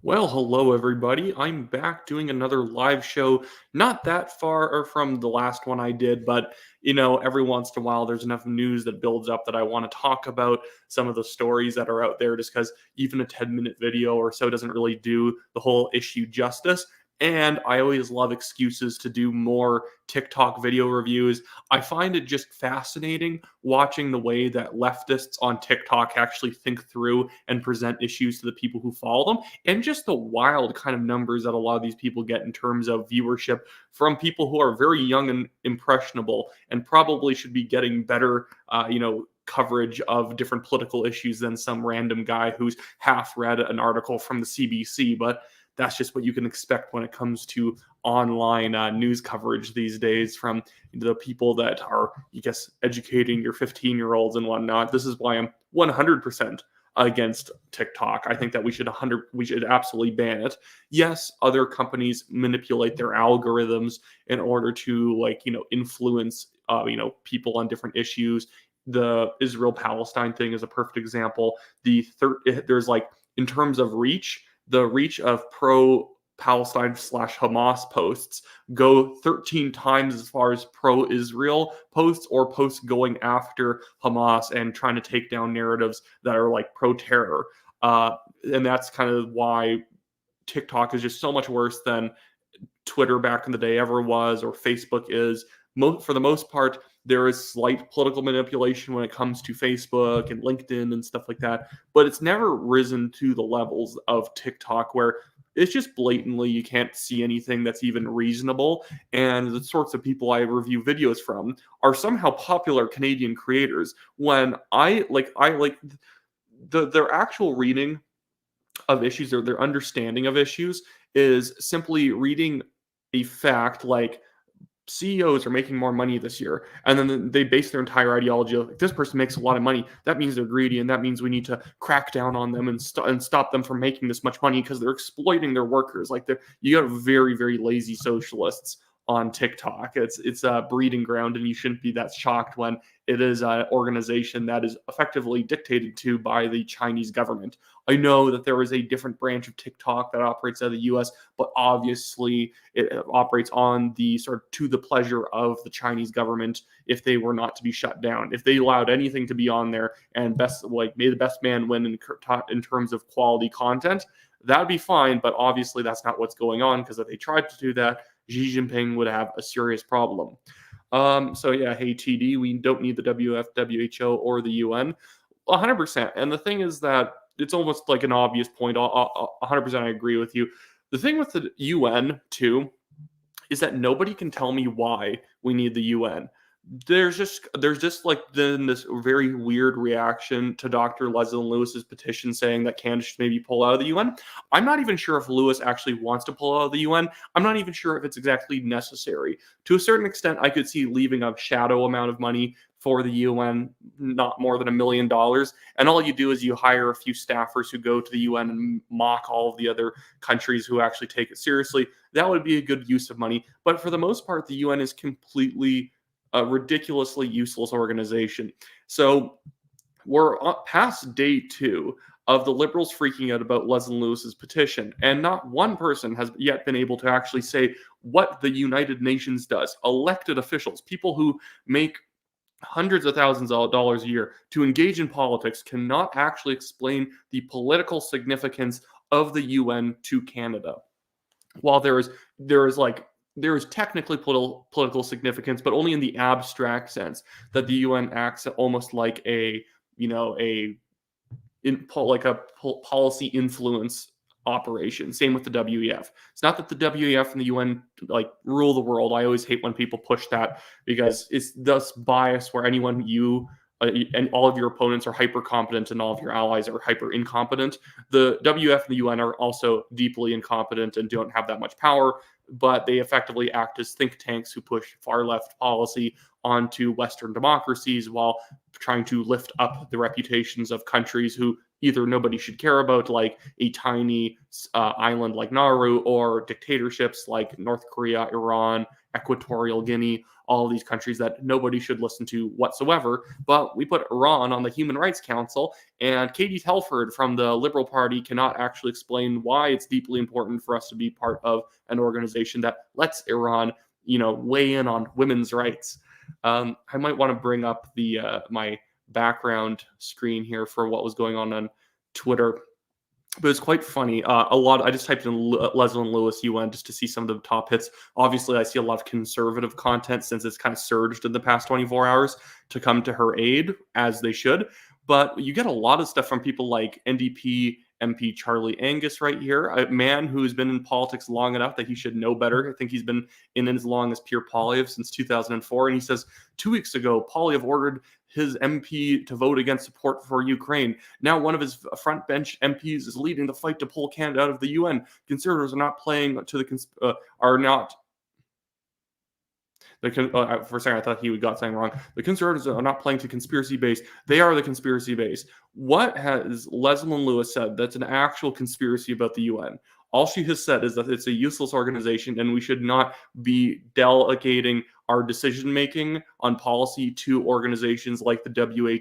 Well, hello everybody. I'm back doing another live show. Not that far from the last one I did, but every once in a while there's enough news that builds up that I want to talk about some of the stories that are out there just because even a 10-minute video or so doesn't really do the whole issue justice. And I always love excuses to do more TikTok video reviews. I find it just fascinating watching the way that leftists on TikTok actually think through and present issues to the people who follow them, and just the wild kind of numbers that a lot of these people get in terms of viewership from people who are very young and impressionable and probably should be getting better, coverage of different political issues than some random guy who's half read an article from the CBC. But that's just what you can expect when it comes to online news coverage these days from the people that are, I guess, educating your 15-year-olds and whatnot. This is why I'm 100% against TikTok. I think that we should absolutely ban it. Yes, other companies manipulate their algorithms in order to influence people on different issues. The Israel-Palestine thing is a perfect example. There's in terms of reach, the reach of pro-Palestine/Hamas posts go 13 times as far as pro-Israel posts or posts going after Hamas and trying to take down narratives that are pro-terror. And that's kind of why TikTok is just so much worse than Twitter back in the day ever was, or Facebook is. For the most part, there is slight political manipulation when it comes to Facebook and LinkedIn and stuff like that, but it's never risen to the levels of TikTok where it's just blatantly you can't see anything that's even reasonable. And the sorts of people I review videos from are somehow popular Canadian creators. When their actual reading of issues or their understanding of issues is simply reading a fact like CEOs are making more money this year, and then they base their entire ideology like this person makes a lot of money. That means they're greedy, and that means we need to crack down on them and stop them from making this much money because they're exploiting their workers. You got very, very lazy socialists on TikTok. It's a breeding ground, and you shouldn't be that shocked when it is an organization that is effectively dictated to by the Chinese government. I know that there is a different branch of TikTok that operates out of the US, but obviously it operates on the sort of to the pleasure of the Chinese government if they were not to be shut down. If they allowed anything to be on there and may the best man win in terms of quality content, that would be fine, but obviously that's not what's going on, because if they tried to do that, Xi Jinping would have a serious problem. So yeah, hey TD, we don't need the WF, WHO, or the UN, 100%. And the thing is that it's almost like an obvious point. 100% I agree with you. The thing with the UN too is that nobody can tell me why we need the UN. There's just then this very weird reaction to Dr. Lesyn Lewis's petition saying that Canada should maybe pull out of the UN. I'm not even sure if Lewis actually wants to pull out of the UN. I'm not even sure if it's exactly necessary. To a certain extent, I could see leaving a shadow amount of money for the UN, not more than $1 million. And all you do is you hire a few staffers who go to the UN and mock all of the other countries who actually take it seriously. That would be a good use of money. But for the most part, the UN is completely a ridiculously useless organization. So we're past day 2 of the Liberals freaking out about Lesyn Lewis's petition, and not one person has yet been able to actually say what the United Nations does. Elected officials, people who make hundreds of thousands of dollars a year to engage in politics, cannot actually explain the political significance of the UN to Canada. While there is technically political significance, but only in the abstract sense that the UN acts almost like a policy influence operation. Same with the WEF. It's not that the WEF and the UN rule the world. I always hate when people push that, because it's thus bias where anyone and all of your opponents are hyper competent and all of your allies are hyper incompetent. The WF and the UN are also deeply incompetent and don't have that much power, but they effectively act as think tanks who push far left policy onto Western democracies while trying to lift up the reputations of countries who either nobody should care about, like a tiny island like Nauru, or dictatorships like North Korea, Iran, Equatorial Guinea, all of these countries that nobody should listen to whatsoever. But we put Iran on the Human Rights Council, and Katie Telford from the Liberal Party cannot actually explain why it's deeply important for us to be part of an organization that lets Iran, weigh in on women's rights. I might want to bring up the my background screen here for what was going on Twitter. But it's quite funny. I just typed in Lesyn Lewis UN just to see some of the top hits. Obviously, I see a lot of conservative content since it's kind of surged in the past 24 hours to come to her aid, as they should. But you get a lot of stuff from people like NDP MP Charlie Angus right here, a man who's been in politics long enough that he should know better. I think he's been in as long as Pierre Poilievre since 2004. And he says, 2 weeks ago, Poilievre ordered his MP to vote against support for Ukraine. Now one of his front bench MPs is leading the fight to pull Canada out of the UN. Conservatives are not playing to the are not. For a second, I thought he got something wrong. The conservatives are not playing to conspiracy base. They are the conspiracy base. What has Lesyn Lewis said that's an actual conspiracy about the UN? All she has said is that it's a useless organization and we should not be delegating our decision-making on policy to organizations like the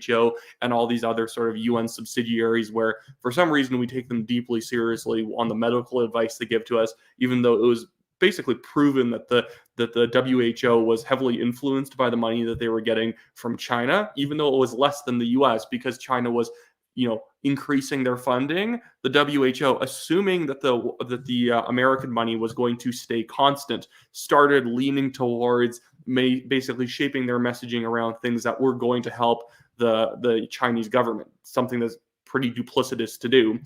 WHO and all these other sort of UN subsidiaries where, for some reason, we take them deeply seriously on the medical advice they give to us, even though it was basically proven that the WHO was heavily influenced by the money that they were getting from China, even though it was less than the US because China was, increasing their funding. The WHO, assuming that the American money was going to stay constant, started leaning towards basically shaping their messaging around things that were going to help the Chinese government, something that's pretty duplicitous to do.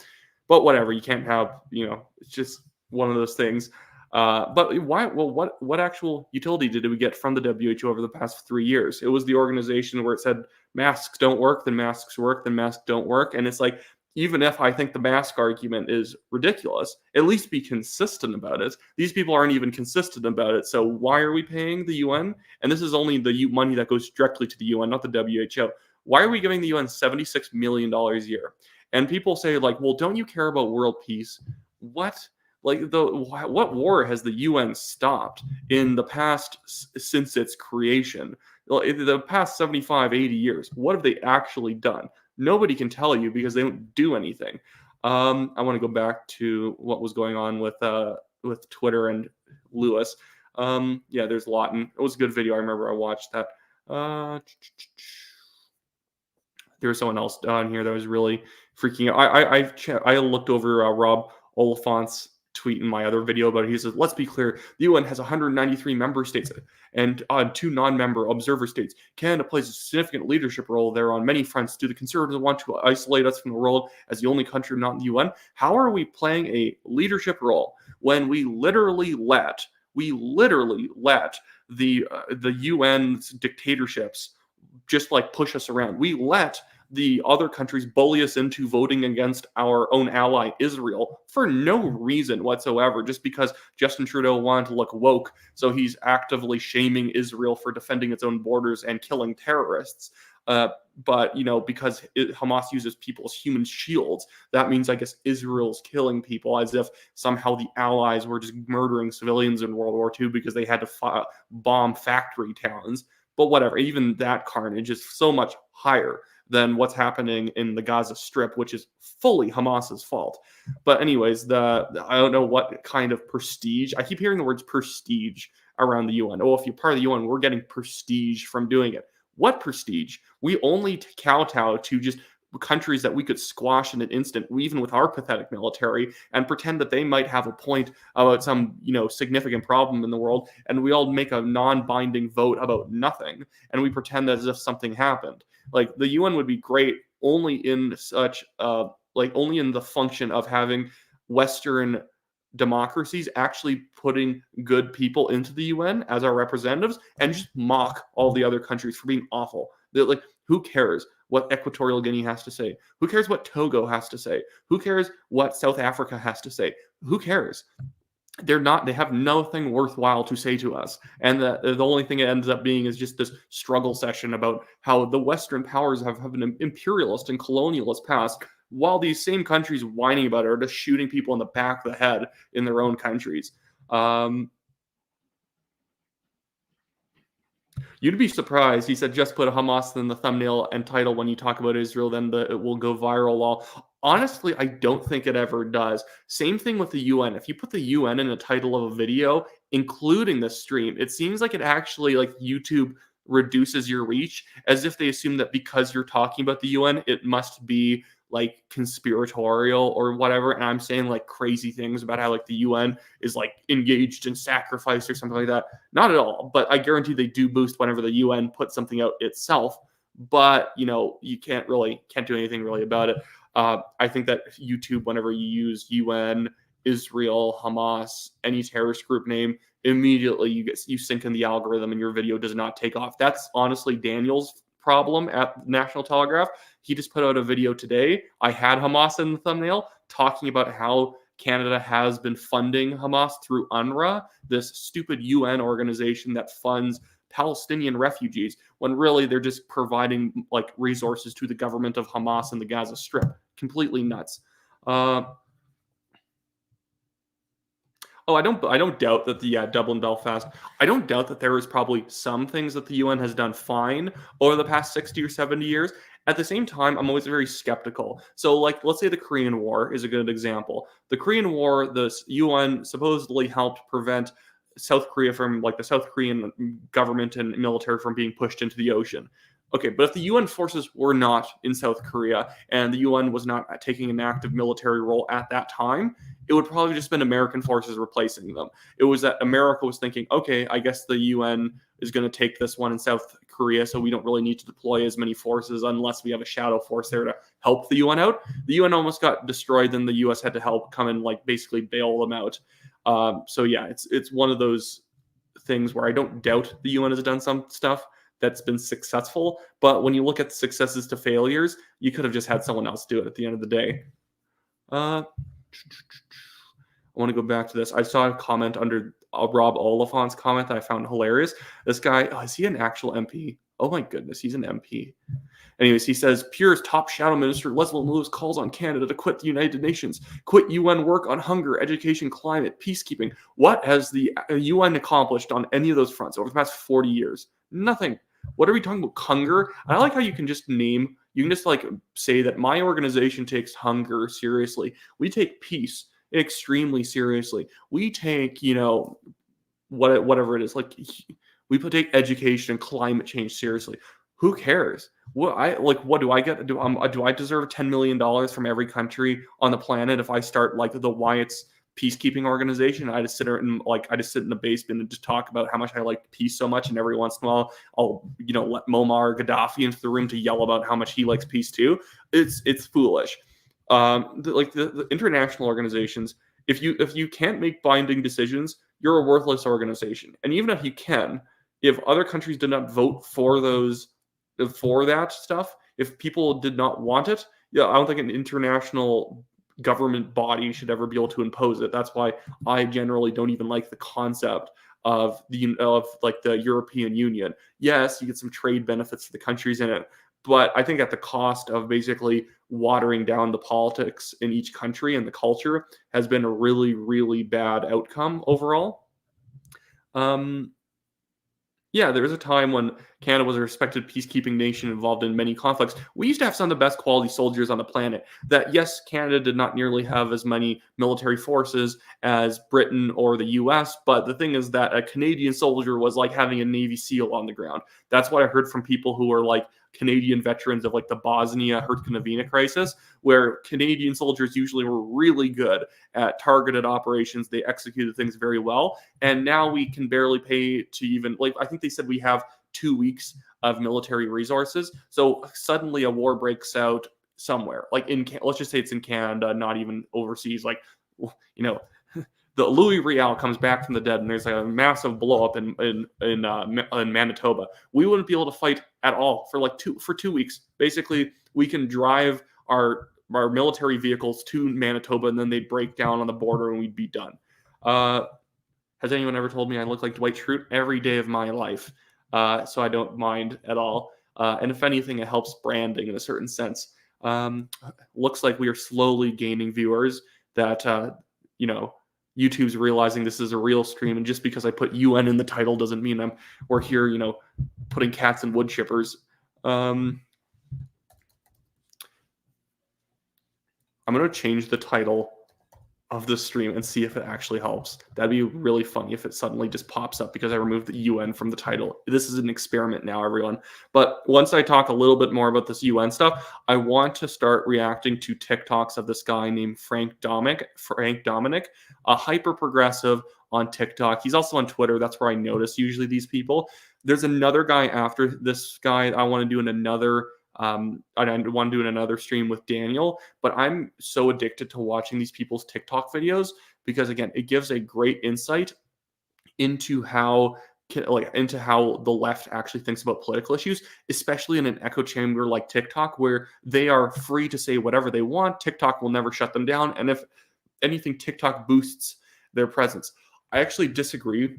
But whatever, you can't have, it's just one of those things. But why? Well, what actual utility did we get from the WHO over the past 3 years? It was the organization where it said masks don't work, then masks work, then masks don't work. And it's like, even if I think the mask argument is ridiculous, at least be consistent about it. These people aren't even consistent about it. So why are we paying the UN? And this is only the money that goes directly to the UN, not the WHO. Why are we giving the UN $76 million a year? And people say, like, well, don't you care about world peace? What? Like, what war has the UN stopped in the past since its creation? In the past 75, 80 years, what have they actually done? Nobody can tell you because they don't do anything. I want to go back to what was going on with Twitter and Lewis. There's Lawton. It was a good video. I remember I watched that. There was someone else on here that was really freaking out. I looked over Rob Oliphant's tweet in my other video about it. He says, let's be clear, the UN has 193 member states and 2 non-member observer states. Canada plays a significant leadership role there on many fronts. Do the Conservatives want to isolate us from the world as the only country not in the UN? How are we playing a leadership role when we literally let the UN's dictatorships just like push us around? We let the other countries bully us into voting against our own ally, Israel, for no reason whatsoever, just because Justin Trudeau wanted to look woke. So he's actively shaming Israel for defending its own borders and killing terrorists. But, because Hamas uses people as human shields, that means, I guess, Israel's killing people, as if somehow the Allies were just murdering civilians in World War II because they had to bomb factory towns. But whatever, even that carnage is so much higher than what's happening in the Gaza Strip, which is fully Hamas's fault. But anyways, I don't know what kind of prestige. I keep hearing the words prestige around the UN. Oh, if you're part of the UN, we're getting prestige from doing it. What prestige? We only kowtow to just countries that we could squash in an instant, even with our pathetic military, and pretend that they might have a point about some, significant problem in the world, and we all make a non-binding vote about nothing, and we pretend as if something happened. Like, the UN would be great only in only in the function of having Western democracies actually putting good people into the UN as our representatives and just mock all the other countries for being awful. They're like, who cares what Equatorial Guinea has to say? Who cares what Togo has to say? Who cares what South Africa has to say? Who cares? they have nothing worthwhile to say to us, and the only thing it ends up being is just this struggle session about how the Western powers have an imperialist and colonialist past, while these same countries whining about it are just shooting people in the back of the head in their own countries. um, You'd be surprised. He said, just put Hamas in the thumbnail and title when you talk about Israel, then it will go viral. All honestly, I don't think it ever does. Same thing with the UN. If you put the UN in the title of a video, including the stream, it seems like it actually, like, YouTube reduces your reach, as if they assume that because you're talking about the UN, it must be like conspiratorial or whatever. And I'm saying like crazy things about how like the UN is like engaged in sacrifice or something like that. Not at all. But I guarantee they do boost whenever the UN puts something out itself. But you can't do anything really about it. I think that YouTube, whenever you use UN, Israel, Hamas, any terrorist group name, immediately you sink in the algorithm and your video does not take off. That's honestly Daniel's problem at National Telegraph. He just put out a video today. I had Hamas in the thumbnail, talking about how Canada has been funding Hamas through UNRWA, this stupid UN organization that funds Palestinian refugees, when really they're just providing like resources to the government of Hamas in the Gaza Strip. Completely nuts. I don't doubt that the Dublin Belfast. I don't doubt that there is probably some things that the UN has done fine over the past 60 or 70 years. At the same time, I'm always very skeptical. So, like, let's say the Korean War is a good example. The Korean War, the UN supposedly helped prevent South Korea from, like, the South Korean government and military from being pushed into the ocean. Okay, but if the UN forces were not in South Korea and the UN was not taking an active military role at that time, it would probably just been American forces replacing them. It was that America was thinking, okay, I guess the UN is going to take this one in South Korea, so we don't really need to deploy as many forces unless we have a shadow force there to help the UN out. The UN almost got destroyed, then the US had to help come and like basically bail them out. So yeah, it's one of those things where I don't doubt the UN has done some stuff that's been successful, but when you look at the successes to failures, you could have just had someone else do it at the end of the day. I want to go back to this. I saw a comment under Rob Oliphant's comment that I found hilarious. This guy, is he an actual MP? Oh my goodness, he's an MP. Anyways, he says, Pure's top shadow minister, Lesyn Lewis, calls on Canada to quit the United Nations, quit UN work on hunger, education, climate, peacekeeping. What has the UN accomplished on any of those fronts over the past 40 years? Nothing. What are we talking about? Hunger? I like how you can just like say that my organization takes hunger seriously. We take peace extremely seriously. We take, whatever it is, like we take education and climate change seriously. Who cares? What do I get? Do I deserve $10 million from every country on the planet if I start like the Wyatt's peacekeeping organization? I just sit in the basement and just talk about how much I like peace so much, and every once in a while I'll let Muammar Gaddafi into the room to yell about how much he likes peace too. It's foolish. The international organizations, if you can't make binding decisions, you're a worthless organization. And even if you can, if other countries did not vote for that stuff, if people did not want it, I don't think an international government body should ever be able to impose it. That's why I generally don't even like the concept of the European Union. Yes, you get some trade benefits to the countries in it, but I think at the cost of basically watering down the politics in each country, and the culture has been a really, really bad outcome overall. Yeah, there was a time when Canada was a respected peacekeeping nation involved in many conflicts. We used to have some of the best quality soldiers on the planet. That, yes, Canada did not nearly have as many military forces as Britain or the US, but the thing is that a Canadian soldier was like having a Navy SEAL on the ground. That's what I heard from people who were like Canadian veterans of like the Bosnia-Herzegovina crisis, where Canadian soldiers usually were really good at targeted operations. They executed things very well. And now we can barely pay to even, I think they said we have 2 weeks of military resources. So suddenly a war breaks out somewhere, let's just say it's in Canada, not even overseas. The Louis Riel comes back from the dead, and there's like a massive blow up in Manitoba. We wouldn't be able to fight at all for 2 weeks. Basically, we can drive our military vehicles to Manitoba, and then they'd break down on the border, and we'd be done. Has anyone ever told me I look like Dwight Schrute? Every day of my life. So I don't mind at all. And if anything, it helps branding in a certain sense. Looks like we are slowly gaining viewers that, YouTube's realizing this is a real stream. And just because I put UN in the title doesn't mean we're here, putting cats in wood chippers. I'm going to change the title of the stream and see if it actually helps. That'd be really funny if it suddenly just pops up because I removed the UN from the title. This is an experiment now, everyone. But once I talk a little bit more about this UN stuff, I want to start reacting to TikToks of this guy named Frank Dominic, a hyper progressive on TikTok. He's also on Twitter. That's where I notice usually these people. There's another guy after this guy I want to do in another I want to do another stream with Daniel, but I'm so addicted to watching these people's TikTok videos because, again, it gives a great insight into how the left actually thinks about political issues, especially in an echo chamber like TikTok, where they are free to say whatever they want. TikTok will never shut them down, and if anything, TikTok boosts their presence. I actually disagree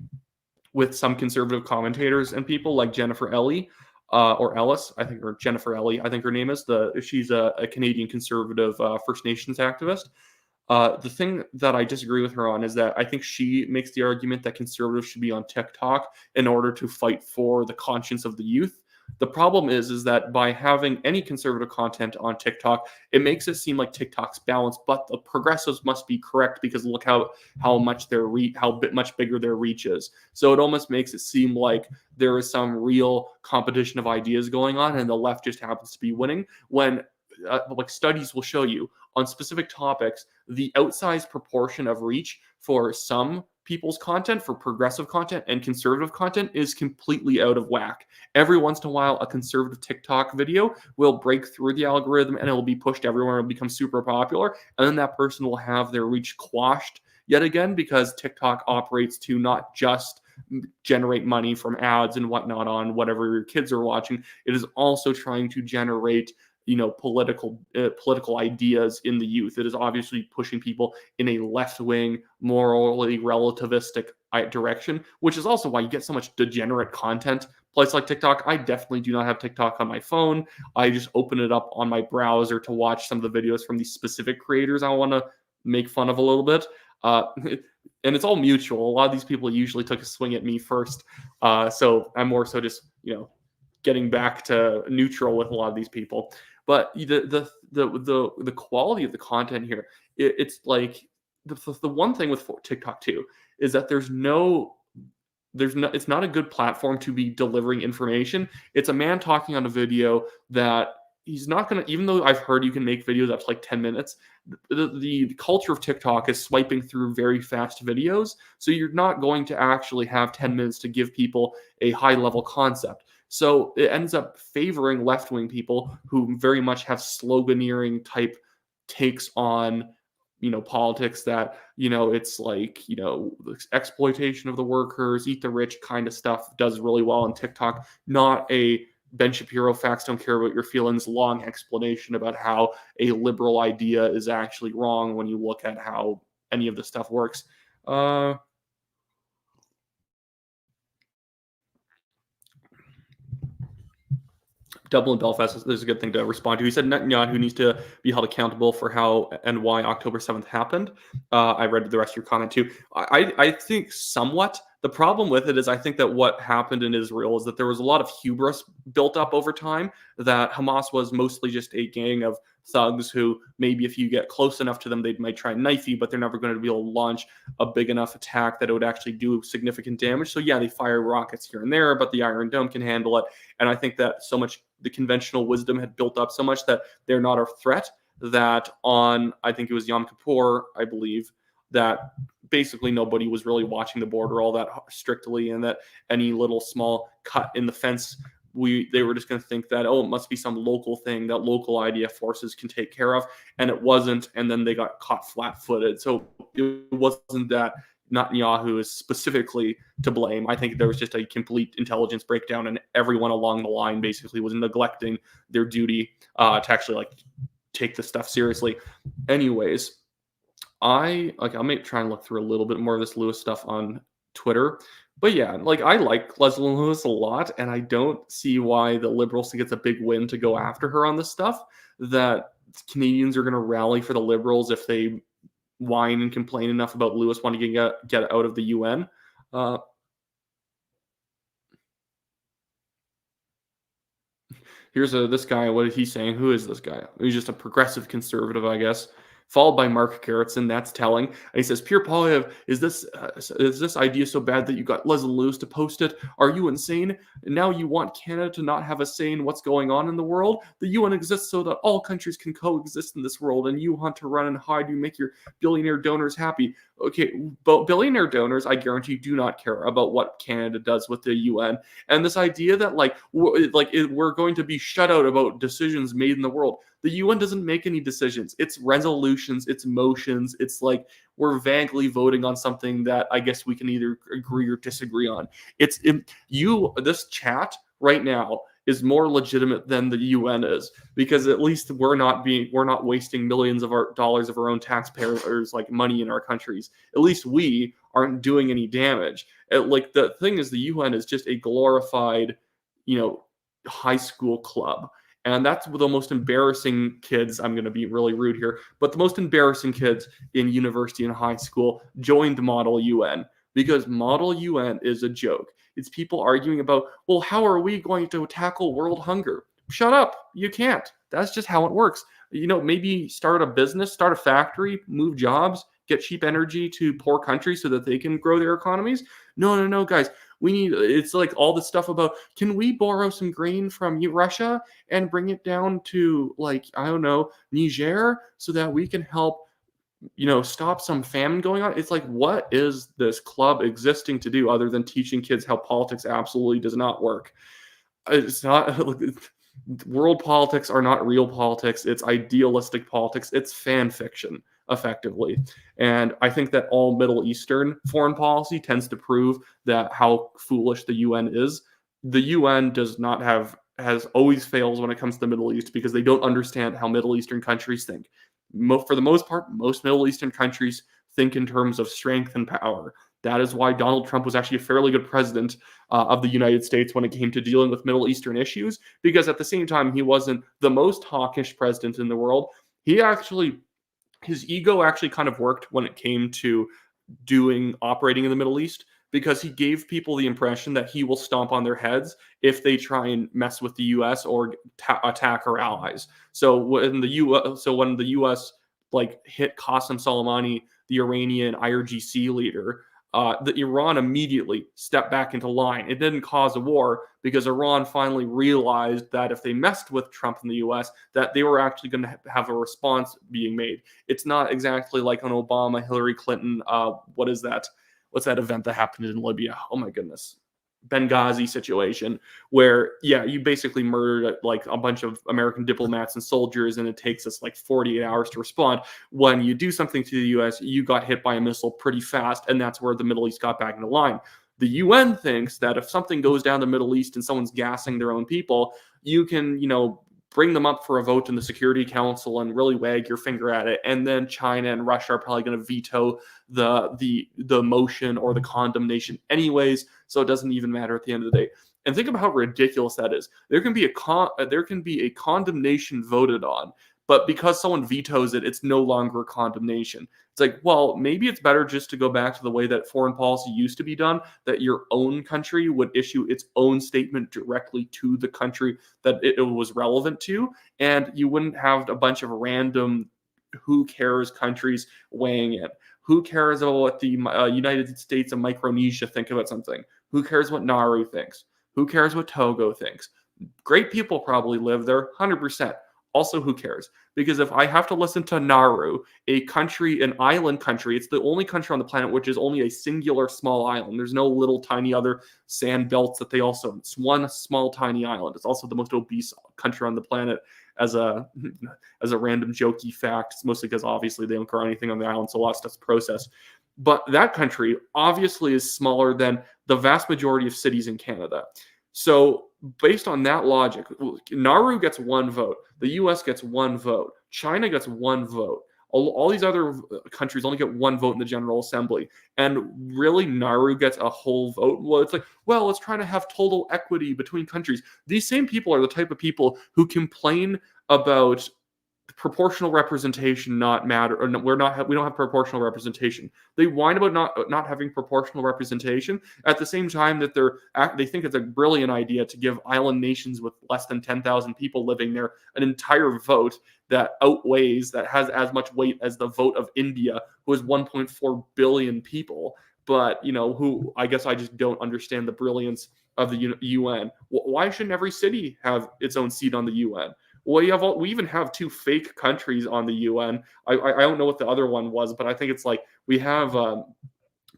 with some conservative commentators and people like Jennifer Ellie. Or Ellis, I think, or Jennifer Ellie, I think her name is. She's a Canadian conservative First Nations activist. The thing that I disagree with her on is that I think she makes the argument that conservatives should be on TikTok in order to fight for the conscience of the youth. The problem is that by having any conservative content on TikTok, it makes it seem like TikTok's balanced, but the progressives must be correct because look how much much bigger their reach is. So it almost makes it seem like there is some real competition of ideas going on, and the left just happens to be winning. When studies will show you on specific topics, the outsized proportion of reach for some people's content, for progressive content and conservative content, is completely out of whack. Every once in a while, a conservative TikTok video will break through the algorithm and it will be pushed everywhere and become super popular. And then that person will have their reach quashed yet again because TikTok operates to not just generate money from ads and whatnot on whatever your kids are watching. It is also trying to generate political ideas in the youth. It is obviously pushing people in a left-wing, morally relativistic direction, which is also why you get so much degenerate content. Place like TikTok, I definitely do not have TikTok on my phone. I just open it up on my browser to watch some of the videos from these specific creators I want to make fun of a little bit. And it's all mutual. A lot of these people usually took a swing at me first. So I'm more so just, getting back to neutral with a lot of these people. But the quality of the content here, it's like the one thing with TikTok too is that it's not a good platform to be delivering information. It's a man talking on a video that he's not going to, even though I've heard you can make videos up to like 10 minutes, the culture of TikTok is swiping through very fast videos. So you're not going to actually have 10 minutes to give people a high level concept. So it ends up favoring left-wing people who very much have sloganeering type takes on, politics that, it's like, exploitation of the workers, eat the rich kind of stuff does really well on TikTok. Not a Ben Shapiro facts don't care about your feelings long explanation about how a liberal idea is actually wrong when you look at how any of this stuff works. Dublin Belfast is a good thing to respond to. He said Netanyahu needs to be held accountable for how and why October 7th happened. I read the rest of your comment too. I think somewhat. The problem with it is I think that what happened in Israel is that there was a lot of hubris built up over time, that Hamas was mostly just a gang of thugs who maybe if you get close enough to them, they might try and knife you, but they're never going to be able to launch a big enough attack that it would actually do significant damage. So yeah, they fire rockets here and there, but the Iron Dome can handle it. And I think that so much the conventional wisdom had built up so much that they're not a threat, that on, I think it was Yom Kippur, I believe, that basically nobody was really watching the border all that strictly, and that any little small cut in the fence, they were just going to think that, it must be some local thing that local IDF forces can take care of, and it wasn't, and then they got caught flat-footed. So it wasn't that Netanyahu is specifically to blame. I think there was just a complete intelligence breakdown, and everyone along the line basically was neglecting their duty to actually take this stuff seriously. Anyways, I may try and look through a little bit more of this Lewis stuff on Twitter. But yeah, like I like Leslie Lewis a lot, and I don't see why the Liberals think it's a big win to go after her on this stuff. That Canadians are going to rally for the Liberals if they whine and complain enough about Lewis wanting to get out of the UN. Uh, Here's this guy. What is he saying? Who is this guy? He's just a progressive conservative, I guess. Followed by Mark Gerritsen. That's telling. And he says, "Pierre Poilievre, is this idea so bad that you got Lesyn Lewis to post it? Are you insane? Now you want Canada to not have a say in what's going on in the world? The UN exists so that all countries can coexist in this world, and you want to run and hide. You make your billionaire donors happy. Okay, but billionaire donors, I guarantee, do not care about what Canada does with the UN. And this idea that we're going to be shut out about decisions made in the world. The UN doesn't make any decisions. It's resolutions, it's motions. It's like we're vaguely voting on something that I guess we can either agree or disagree on. This chat right now is more legitimate than the UN is, because at least we're not wasting millions of our dollars of our own taxpayers like money in our countries. At least we aren't doing any damage. Like the thing is, the UN is just a glorified, high school club. And that's the most embarrassing kids. I'm going to be really rude here, but the most embarrassing kids in university and high school joined Model UN, because Model UN is a joke. It's people arguing about, well, how are we going to tackle world hunger? Shut up. You can't. That's just how it works. Maybe start a business, start a factory, move jobs, get cheap energy to poor countries so that they can grow their economies. No, guys. It's like all this stuff about, can we borrow some grain from Russia and bring it down to, like, I don't know, Niger, so that we can help, stop some famine going on? It's like, what is this club existing to do other than teaching kids how politics absolutely does not work? It's not, world politics are not real politics. It's idealistic politics. It's fan fiction, effectively. And I think that all Middle Eastern foreign policy tends to prove that how foolish the UN is. The UN has always fails when it comes to the Middle East, because they don't understand how Middle Eastern countries think. For the most part, most Middle Eastern countries think in terms of strength and power. That is why Donald Trump was actually a fairly good president of the United States when it came to dealing with Middle Eastern issues, because at the same time, he wasn't the most hawkish president in the world. His ego actually kind of worked when it came to operating in the Middle East, because he gave people the impression that he will stomp on their heads if they try and mess with the U.S. or attack our allies. So when the U.S. hit Qasem Soleimani, the Iranian IRGC leader, the Iran immediately stepped back into line. It didn't cause a war, because Iran finally realized that if they messed with Trump in the U.S., that they were actually going to have a response being made. It's not exactly like an Obama, Hillary Clinton, what is that? What's that event that happened in Libya? Oh my goodness. Benghazi situation, where you basically murdered like a bunch of American diplomats and soldiers, and it takes us like 48 hours to respond. When you do something to the US, you got hit by a missile pretty fast, and that's where the Middle East got back into line. The UN thinks that if something goes down the Middle East and someone's gassing their own people, you can, bring them up for a vote in the Security Council and really wag your finger at it. And then China and Russia are probably going to veto the motion or the condemnation anyways. So it doesn't even matter at the end of the day. And think about how ridiculous that is. There can be a condemnation voted on, but because someone vetoes it, it's no longer a condemnation. It's like, well, maybe it's better just to go back to the way that foreign policy used to be done, that your own country would issue its own statement directly to the country that it was relevant to, and you wouldn't have a bunch of random who cares countries weighing in. Who cares about what the United States and Micronesia think about something? Who cares what Nauru thinks? Who cares what Togo thinks? Great people probably live there, 100%. Also, who cares? Because if I have to listen to Nauru, an island country, it's the only country on the planet which is only a singular small island. There's no little tiny other sand belts that it's one small tiny island. It's also the most obese country on the planet. As a random jokey fact, it's mostly because obviously they don't grow anything on the island, so a lot of stuff's processed. But that country obviously is smaller than the vast majority of cities in Canada. So based on that logic, Nauru gets one vote. The U.S. gets one vote. China gets one vote. All these other countries only get one vote in the General Assembly. And really, Nauru gets a whole vote. Well, it's like, well, let's try to have total equity between countries. These same people are the type of people who complain about proportional representation not matter, or we don't have proportional representation. They whine about not having proportional representation at the same time that they think it's a brilliant idea to give island nations with less than 10,000 people living there an entire vote that has as much weight as the vote of India, who has 1.4 billion people. But who I guess I just don't understand the brilliance of the UN. Why shouldn't every city have its own seat on the UN? Well, we even have two fake countries on the UN. I don't know what the other one was, but I think it's like we have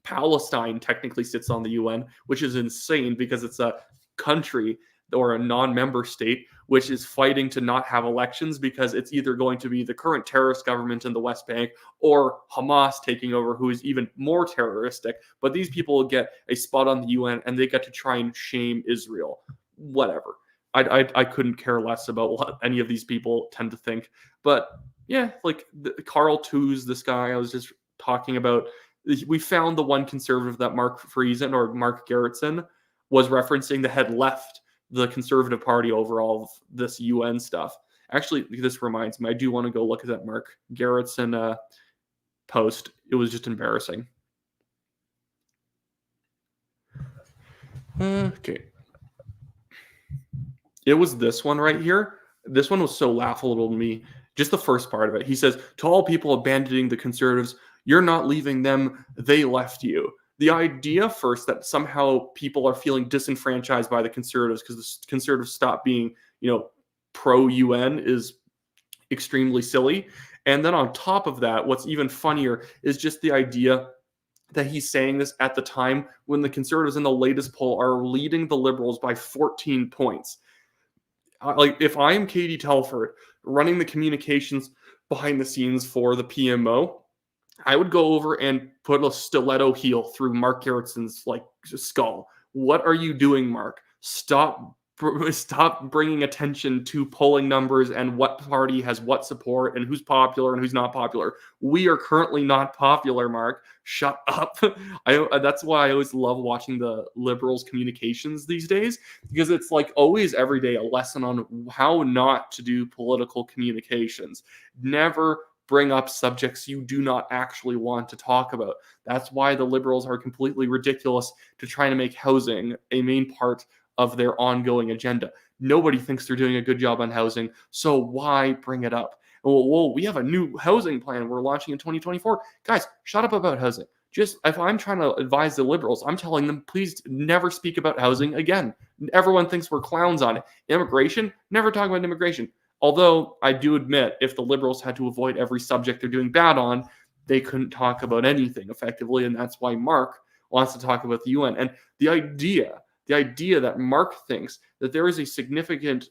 Palestine technically sits on the UN, which is insane because it's a country or a non-member state which is fighting to not have elections because it's either going to be the current terrorist government in the West Bank or Hamas taking over, who is even more terroristic. But these people get a spot on the UN and they get to try and shame Israel. Whatever. I couldn't care less about what any of these people tend to think. But yeah, like Carl Tooze, this guy I was just talking about, we found the one conservative that Mark Friesen or Mark Gerritsen was referencing that had left the Conservative Party over all of this UN stuff. Actually, this reminds me, I do want to go look at that Mark Gerritsen post. It was just embarrassing. Okay. It was this one right here. This one was so laughable to me. Just the first part of it. He says, to all people abandoning the Conservatives, you're not leaving them, they left you. The idea first that somehow people are feeling disenfranchised by the Conservatives because the Conservatives stop being, pro-UN is extremely silly. And then on top of that, what's even funnier is just the idea that he's saying this at the time when the Conservatives in the latest poll are leading the Liberals by 14 points. Like, if I am Katie Telford running the communications behind the scenes for the PMO, I would go over and put a stiletto heel through Mark Gerritsen's skull. What are you doing, Mark? Stop bringing attention to polling numbers and what party has what support and who's popular and who's not popular. We are currently not popular, Mark. Shut up. That's why I always love watching the Liberals' communications these days, because it's like always every day a lesson on how not to do political communications. Never bring up subjects you do not actually want to talk about. That's why the Liberals are completely ridiculous to try to make housing a main part of their ongoing agenda. Nobody thinks they're doing a good job on housing, so why bring it up? Well, we have a new housing plan we're launching in 2024. Guys, shut up about housing. Just, if I'm trying to advise the Liberals, I'm telling them, please never speak about housing again. Everyone thinks we're clowns on it. Immigration, never talk about immigration. Although I do admit, if the Liberals had to avoid every subject they're doing bad on, they couldn't talk about anything effectively, and that's why Mark wants to talk about the UN. And the idea that Mark thinks that there is a significant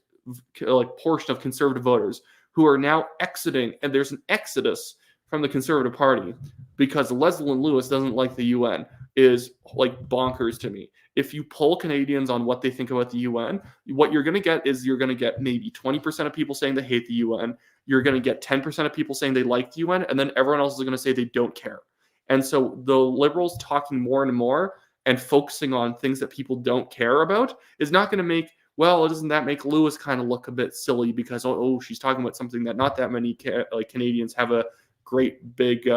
portion of conservative voters who are now exiting, and there's an exodus from the Conservative Party because Lesyn Lewis doesn't like the UN, is bonkers to me. If you poll Canadians on what they think about the UN, what you're going to get is maybe 20% of people saying they hate the UN. You're going to get 10% of people saying they like the UN, and then everyone else is going to say they don't care. And so the Liberals talking more and more and focusing on things that people don't care about is not going to make, doesn't that make Lewis kind of look a bit silly because, she's talking about something that not that many Canadians have a great big,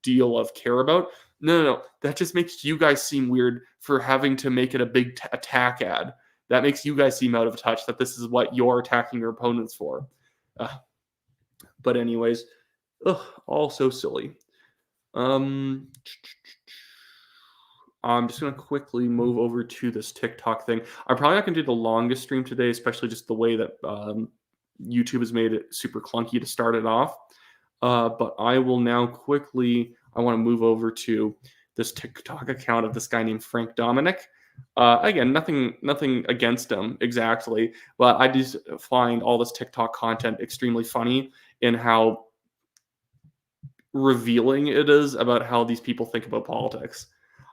deal of care about. No. That just makes you guys seem weird for having to make it a big attack ad. That makes you guys seem out of touch, that this is what you're attacking your opponents for. But anyways, all so silly. I'm just going to quickly move over to this TikTok thing. I'm probably not going to do the longest stream today, especially just the way that YouTube has made it super clunky to start it off. But I will now I want to move over to this TikTok account of this guy named Frank Dominic. Again, nothing against him exactly, but I just find all this TikTok content extremely funny in how revealing it is about how these people think about politics.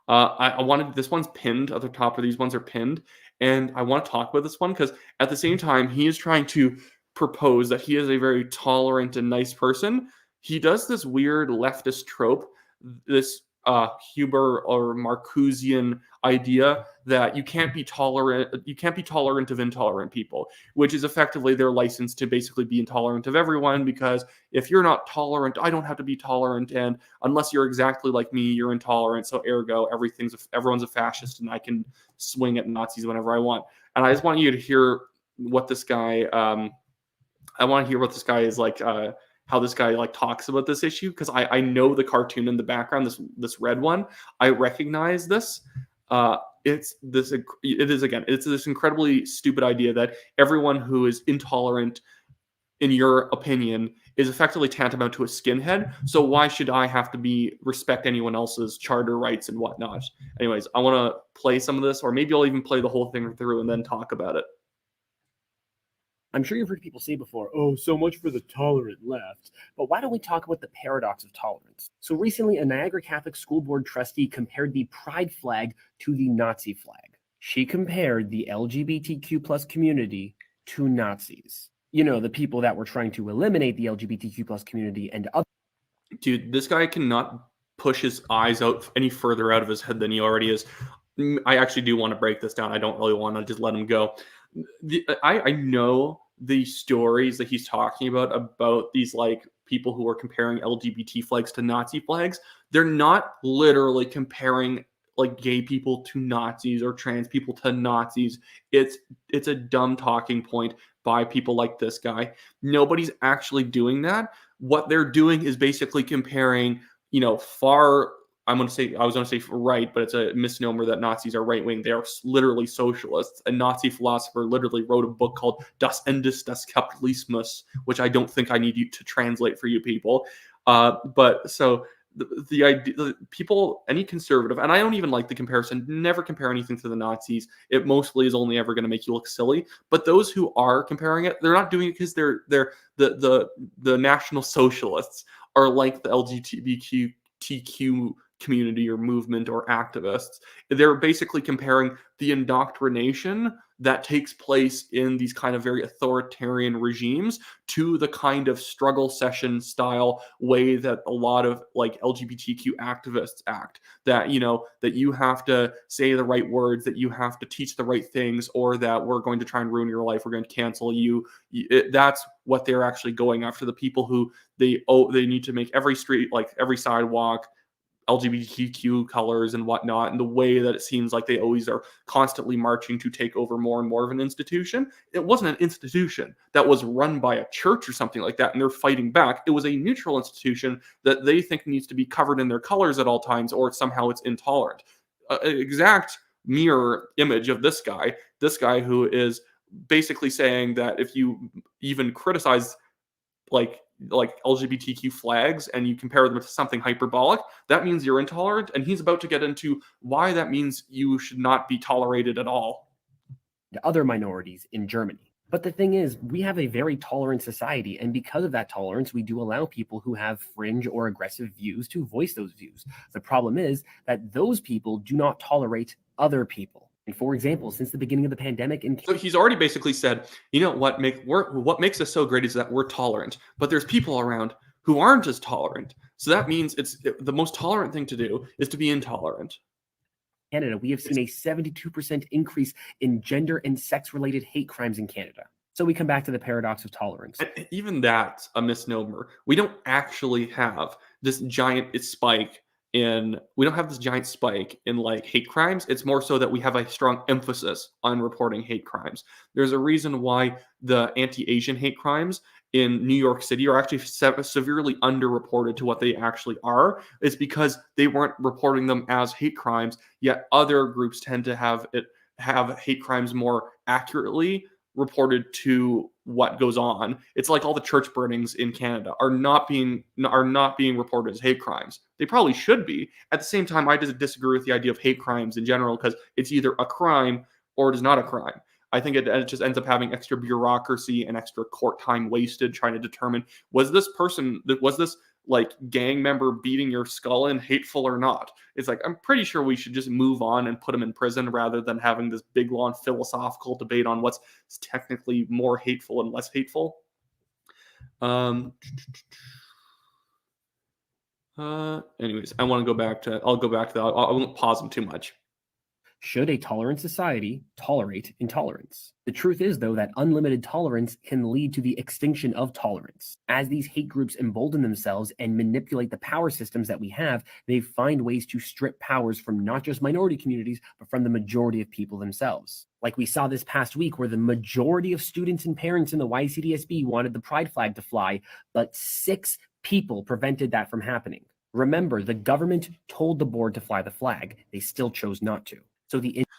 This one's pinned at the top, or these ones are pinned, and I want to talk about this one because at the same time, he is trying to propose that he is a very tolerant and nice person. he does this weird leftist trope, this Huber or Marcusean idea that you can't be tolerant of intolerant people, which is effectively their license to basically be intolerant of everyone, because if you're not tolerant, I don't have to be tolerant, and unless you're exactly like me, you're intolerant, so ergo everyone's a fascist and I can swing at Nazis whenever I want. And I just want you to hear what this guy I want to hear what this guy is like, how this guy like talks about this issue, because I know the cartoon in the background, this red one. I recognize this. It's this incredibly stupid idea that everyone who is intolerant, in your opinion, is effectively tantamount to a skinhead. So why should I have to respect anyone else's charter rights and whatnot? Anyways, I want to play some of this, or maybe I'll even play the whole thing through and then talk about it. I'm sure you've heard people say before, oh, so much for the tolerant left. But why don't we talk about the paradox of tolerance? So recently, a Niagara Catholic School Board trustee compared the pride flag to the Nazi flag. She compared the LGBTQ plus community to Nazis. You know, the people that were trying to eliminate the LGBTQ plus community and other. Dude, this guy cannot push his eyes out any further out of his head than he already is. I actually do want to break this down. I don't really want to just let him go. I know the stories that he's talking about these like people who are comparing LGBT flags to Nazi flags. They're not literally comparing like gay people to Nazis or trans people to Nazis. It's a dumb talking point by people like this guy. Nobody's actually doing that. What they're doing is basically comparing, I was going to say right, but it's a misnomer that Nazis are right-wing. They are literally socialists. A Nazi philosopher literally wrote a book called Das Ende des Kapitalismus, which I don't think I need you to translate for you people. But so the idea, people, any conservative, and I don't even like the comparison, never compare anything to the Nazis. It mostly is only ever going to make you look silly. But those who are comparing it, they're not doing it because they're the National Socialists are like the LGBTQ community or movement or activists. They're basically comparing the indoctrination that takes place in these kind of very authoritarian regimes to the kind of struggle session style way that a lot of like LGBTQ activists act, that you have to say the right words, that you have to teach the right things, or that we're going to try and ruin your life, we're going to cancel you. That's what they're actually going after. The people who they need to make every street, like every sidewalk, LGBTQ colors and whatnot, and the way that it seems like they always are constantly marching to take over more and more of an institution. It wasn't an institution that was run by a church or something like that, and they're fighting back. It was a neutral institution that they think needs to be covered in their colors at all times, or somehow it's intolerant. Exact mirror image of this guy who is basically saying that if you even criticize like LGBTQ flags and you compare them to something hyperbolic, that means you're intolerant. And he's about to get into why that means you should not be tolerated at all. To other minorities in Germany. But the thing is, we have a very tolerant society, and because of that tolerance, we do allow people who have fringe or aggressive views to voice those views. The problem is that those people do not tolerate other people. And for example, since the beginning of the pandemic, so he's already basically said, what makes us so great is that we're tolerant, but there's people around who aren't as tolerant. So that means the most tolerant thing to do is to be intolerant. Canada, we have seen a 72% increase in gender and sex-related hate crimes in Canada. So we come back to the paradox of tolerance. And even that's a misnomer. We don't actually have this giant spike in like hate crimes. It's more so that we have a strong emphasis on reporting hate crimes. There's a reason why the anti-Asian hate crimes in New York City are actually severely underreported to what they actually are. It's because they weren't reporting them as hate crimes, yet other groups tend to have hate crimes more accurately reported to what goes on. It's like all the church burnings in Canada are not being reported as hate crimes. They probably should be. At the same time, I just disagree with the idea of hate crimes in general, because it's either a crime or it is not a crime. I think it just ends up having extra bureaucracy and extra court time wasted trying to determine, was this like gang member beating your skull in hateful or not? It's like, I'm pretty sure we should just move on and put him in prison rather than having this big long philosophical debate on what's technically more hateful and less hateful. Anyways, I'll go back to that. I won't pause them too much. Should a tolerant society tolerate intolerance? The truth is, though, that unlimited tolerance can lead to the extinction of tolerance. As these hate groups embolden themselves and manipulate the power systems that we have, they find ways to strip powers from not just minority communities, but from the majority of people themselves. Like we saw this past week, where the majority of students and parents in the YCDSB wanted the pride flag to fly, but 6 people prevented that from happening. Remember, the government told the board to fly the flag. They still chose not to.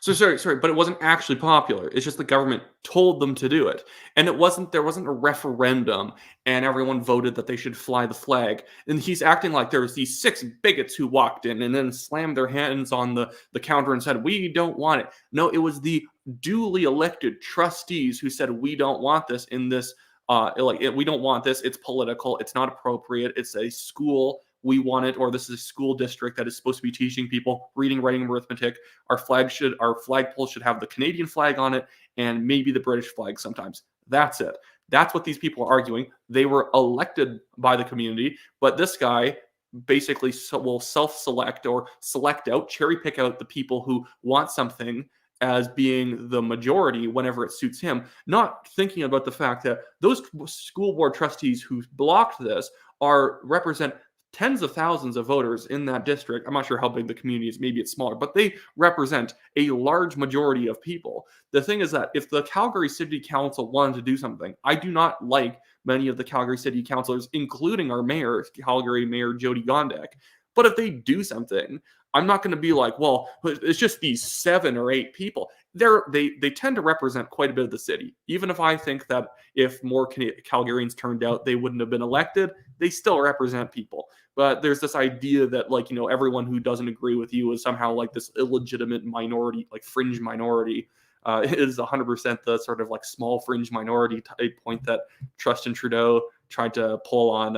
So sorry, but it wasn't actually popular. It's just the government told them to do it. And there wasn't a referendum and everyone voted that they should fly the flag. And he's acting like there was these 6 bigots who walked in and then slammed their hands on the counter and said, "We don't want it." No, it was the duly elected trustees who said, "We don't want this in this we don't want this. It's political. It's not appropriate. It's a school. We want it," or "This is a school district that is supposed to be teaching people reading, writing, and arithmetic. Our flagpole should have the Canadian flag on it and maybe the British flag sometimes." That's it. That's what these people are arguing. They were elected by the community, but this guy basically will self-select or select out, cherry pick out the people who want something as being the majority whenever it suits him, not thinking about the fact that those school board trustees who blocked this represent tens of thousands of voters in that district. I'm not sure how big the community is. Maybe it's smaller, but they represent a large majority of people. The thing is that if the Calgary City Council wanted to do something, I do not like many of the Calgary City councilors, including our mayor, Calgary Mayor Jody Gondek. But if they do something, I'm not going to be like, well, it's just these 7 or 8 people. They tend to represent quite a bit of the city. Even if I think that if more Calgarians turned out, they wouldn't have been elected, they still represent people. But there's this idea that, everyone who doesn't agree with you is somehow like this illegitimate minority, like fringe minority. It is 100% the sort of like small fringe minority type point that Justin Trudeau tried to pull on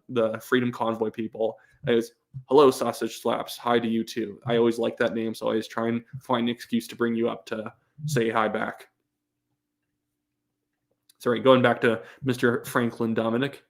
the Freedom Convoy people. It was, "Hello, sausage slaps. Hi to you too." I always like that name, so I always try and find an excuse to bring you up to say hi back. Sorry, going back to Mr. Franklin Dominic.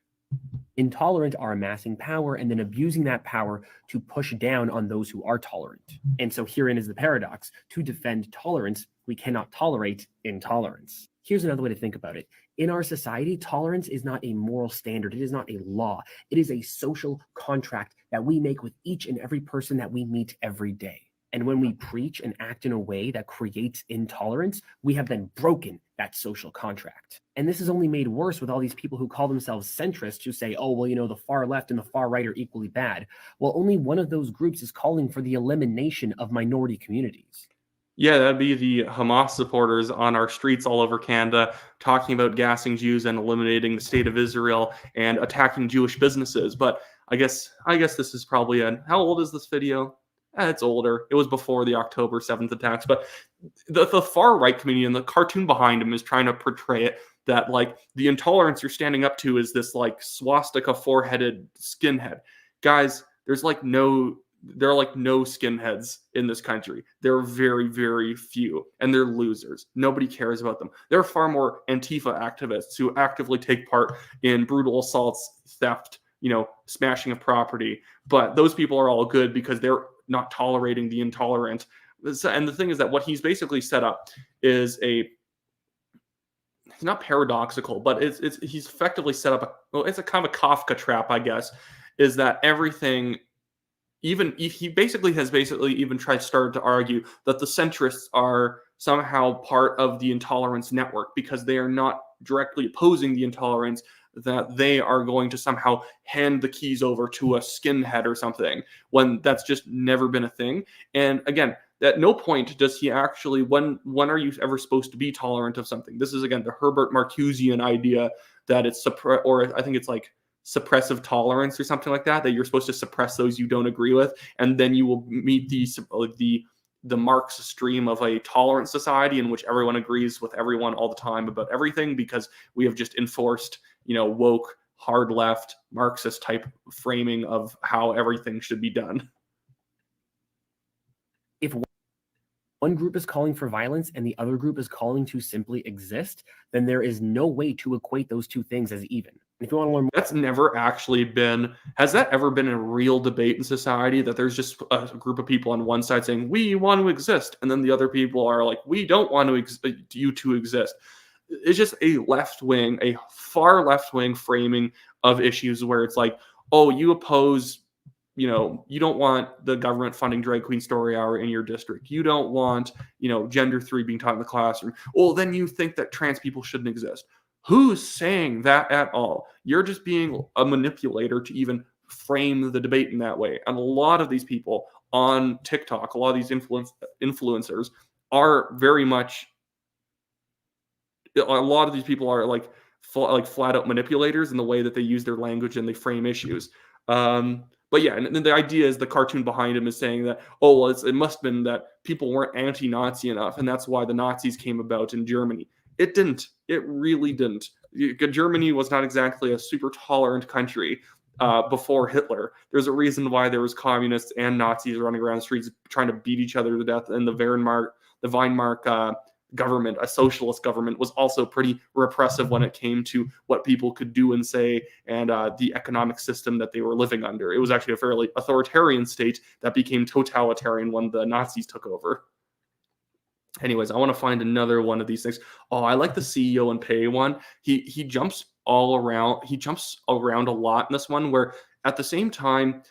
Intolerant are amassing power and then abusing that power to push down on those who are tolerant. And so herein is the paradox. To defend tolerance, we cannot tolerate intolerance. Here's another way to think about it. In our society, tolerance is not a moral standard. It is not a law. It is a social contract that we make with each and every person that we meet every day. And when we preach and act in a way that creates intolerance, we have then broken that social contract. And this is only made worse with all these people who call themselves centrists, who say, "Oh, well, the far left and the far right are equally bad." Well, only one of those groups is calling for the elimination of minority communities. Yeah, that'd be the Hamas supporters on our streets all over Canada talking about gassing Jews and eliminating the state of Israel and attacking Jewish businesses. But I guess this is probably how old is this video? It's older. It was before the October 7th attacks. But the far right community and the cartoon behind him is trying to portray it that the intolerance you're standing up to is this swastika four-headed skinhead. Guys, there are no skinheads in this country. There are very, very few, and they're losers. Nobody cares about them. There are far more Antifa activists who actively take part in brutal assaults, theft, smashing of property. But those people are all good because they're not tolerating the intolerant. And the thing is that what he's basically set up is it's not paradoxical, but he's effectively set up it's a kind of a Kafka trap, I guess, is that everything. Even he started to argue that the centrists are somehow part of the intolerance network because they are not directly opposing the intolerance, that they are going to somehow hand the keys over to a skinhead or something, when that's just never been a thing. And again, at no point does he actually, when are you ever supposed to be tolerant of something? This is, again, the Herbert Marcusean idea that it's or I think it's suppressive tolerance or something like that you're supposed to suppress those you don't agree with, and then you will meet the Marx stream of a tolerant society in which everyone agrees with everyone all the time about everything, because we have just enforced woke, hard left, Marxist type framing of how everything should be done. If one group is calling for violence and the other group is calling to simply exist, then there is no way to equate those two things as even. If you want to learn more, That's never actually been, has that ever been a real debate in society, that there's just a group of people on one side saying, we want to exist, and then the other people are like, we don't want you to exist? It's just a left wing, a far left wing framing of issues where it's like, oh, you oppose, you don't want the government funding drag queen story hour in your district. You don't want, gender 3 being taught in the classroom. Well, then you think that trans people shouldn't exist. Who's saying that at all? You're just being a manipulator to even frame the debate in that way. And a lot of these people on TikTok, a lot of these influencers are very much, a lot of these people are like flat out manipulators in the way that they use their language and they frame issues. But yeah, and the idea is, the cartoon behind him is saying that, oh, well, it must have been that people weren't anti-Nazi enough, and that's why the Nazis came about in Germany. It didn't. It really didn't. Germany was not exactly a super tolerant country before Hitler. There's a reason why there was communists and Nazis running around the streets trying to beat each other to death, and the Weimar government, a socialist government, was also pretty repressive when it came to what people could do and say, and the economic system that they were living under. It was actually a fairly authoritarian state that became totalitarian when the Nazis took over. Anyways, I want to find another one of these things. Oh, I like the CEO and pay one. He jumps all around. He jumps around a lot in this one, where at the same time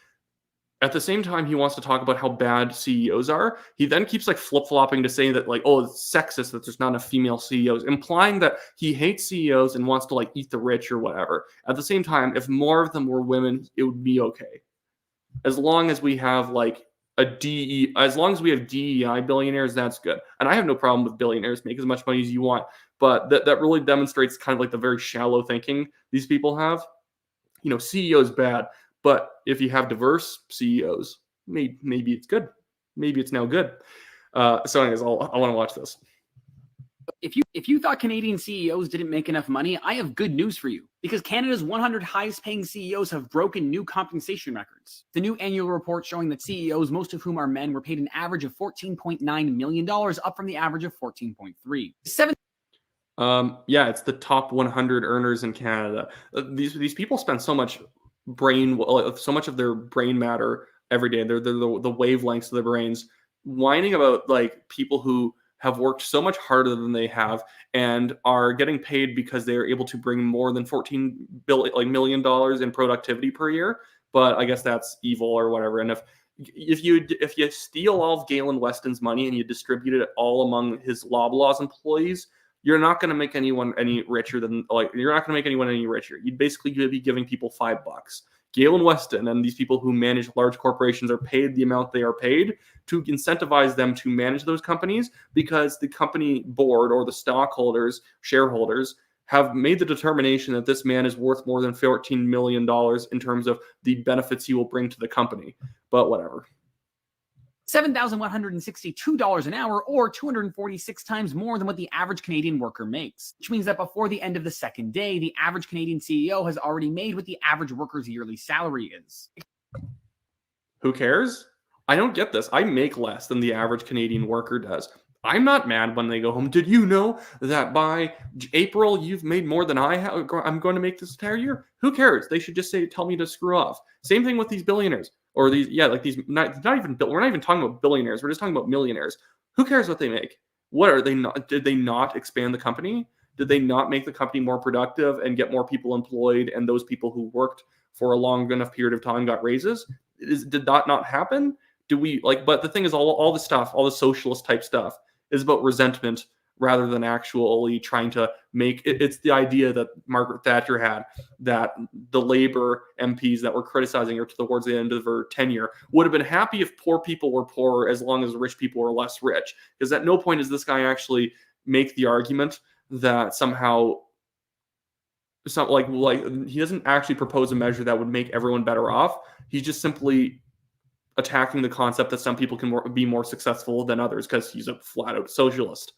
he wants to talk about how bad CEOs are. He then keeps like flip-flopping to saying that, like, oh, it's sexist that there's not enough female CEOs, implying that he hates CEOs and wants to like eat the rich or whatever. At the same time, if more of them were women, it would be okay. As long as we have like as long as we have DEI billionaires, that's good. And I have no problem with billionaires. Make as much money as you want. But that really demonstrates kind of like the very shallow thinking these people have. CEO is bad. But if you have diverse CEOs, maybe it's good. Maybe it's now good. So anyways, I want to watch this. If you thought Canadian CEOs didn't make enough money, I have good news for you, because Canada's 100 highest paying CEOs have broken new compensation records. The new annual report showing that CEOs, most of whom are men, were paid an average of $14.9 million, up from the average of $14.3. Yeah, it's the top 100 earners in Canada. These people spend so much of their brain matter every day. They're the wavelengths of their brains, whining about like people who have worked so much harder than they have and are getting paid because they are able to bring more than $14 million in productivity per year. But I guess that's evil or whatever. And if you steal all of Galen Weston's money and you distribute it all among his Loblaws employees, you're not going to make anyone any richer than you're not going to make anyone any richer. You'd basically be giving people $5. Galen Weston and these people who manage large corporations are paid the amount they are paid to incentivize them to manage those companies, because the company board or the shareholders have made the determination that this man is worth more than $14 million in terms of the benefits he will bring to the company. But whatever. $7,162 an hour, or 246 times more than what the average Canadian worker makes, which means that before the end of the second day, the average Canadian CEO has already made what the average worker's yearly salary is. Who cares? I don't get this. I make less than the average Canadian worker does. I'm not mad when they go home. Did you know that by April you've made more than I'm going to make this entire year? Who cares? They should just tell me to screw off. Same thing with these billionaires. Or these, not even, we're not even talking about billionaires. We're just talking about millionaires. Who cares what they make? What are they not? Did they not expand the company? Did they not make the company more productive and get more people employed? And those people who worked for a long enough period of time got raises? Did that not happen? But the thing is, all the stuff, all the socialist type stuff is about resentment rather than actually trying to make it. It's the idea that Margaret Thatcher had, that the Labour MPs that were criticizing her towards the end of her tenure would have been happy if poor people were poorer as long as rich people were less rich. Because at no point does this guy actually make the argument that somehow he doesn't actually propose a measure that would make everyone better off. He's just simply attacking the concept that some people can be more successful than others because he's a flat out socialist.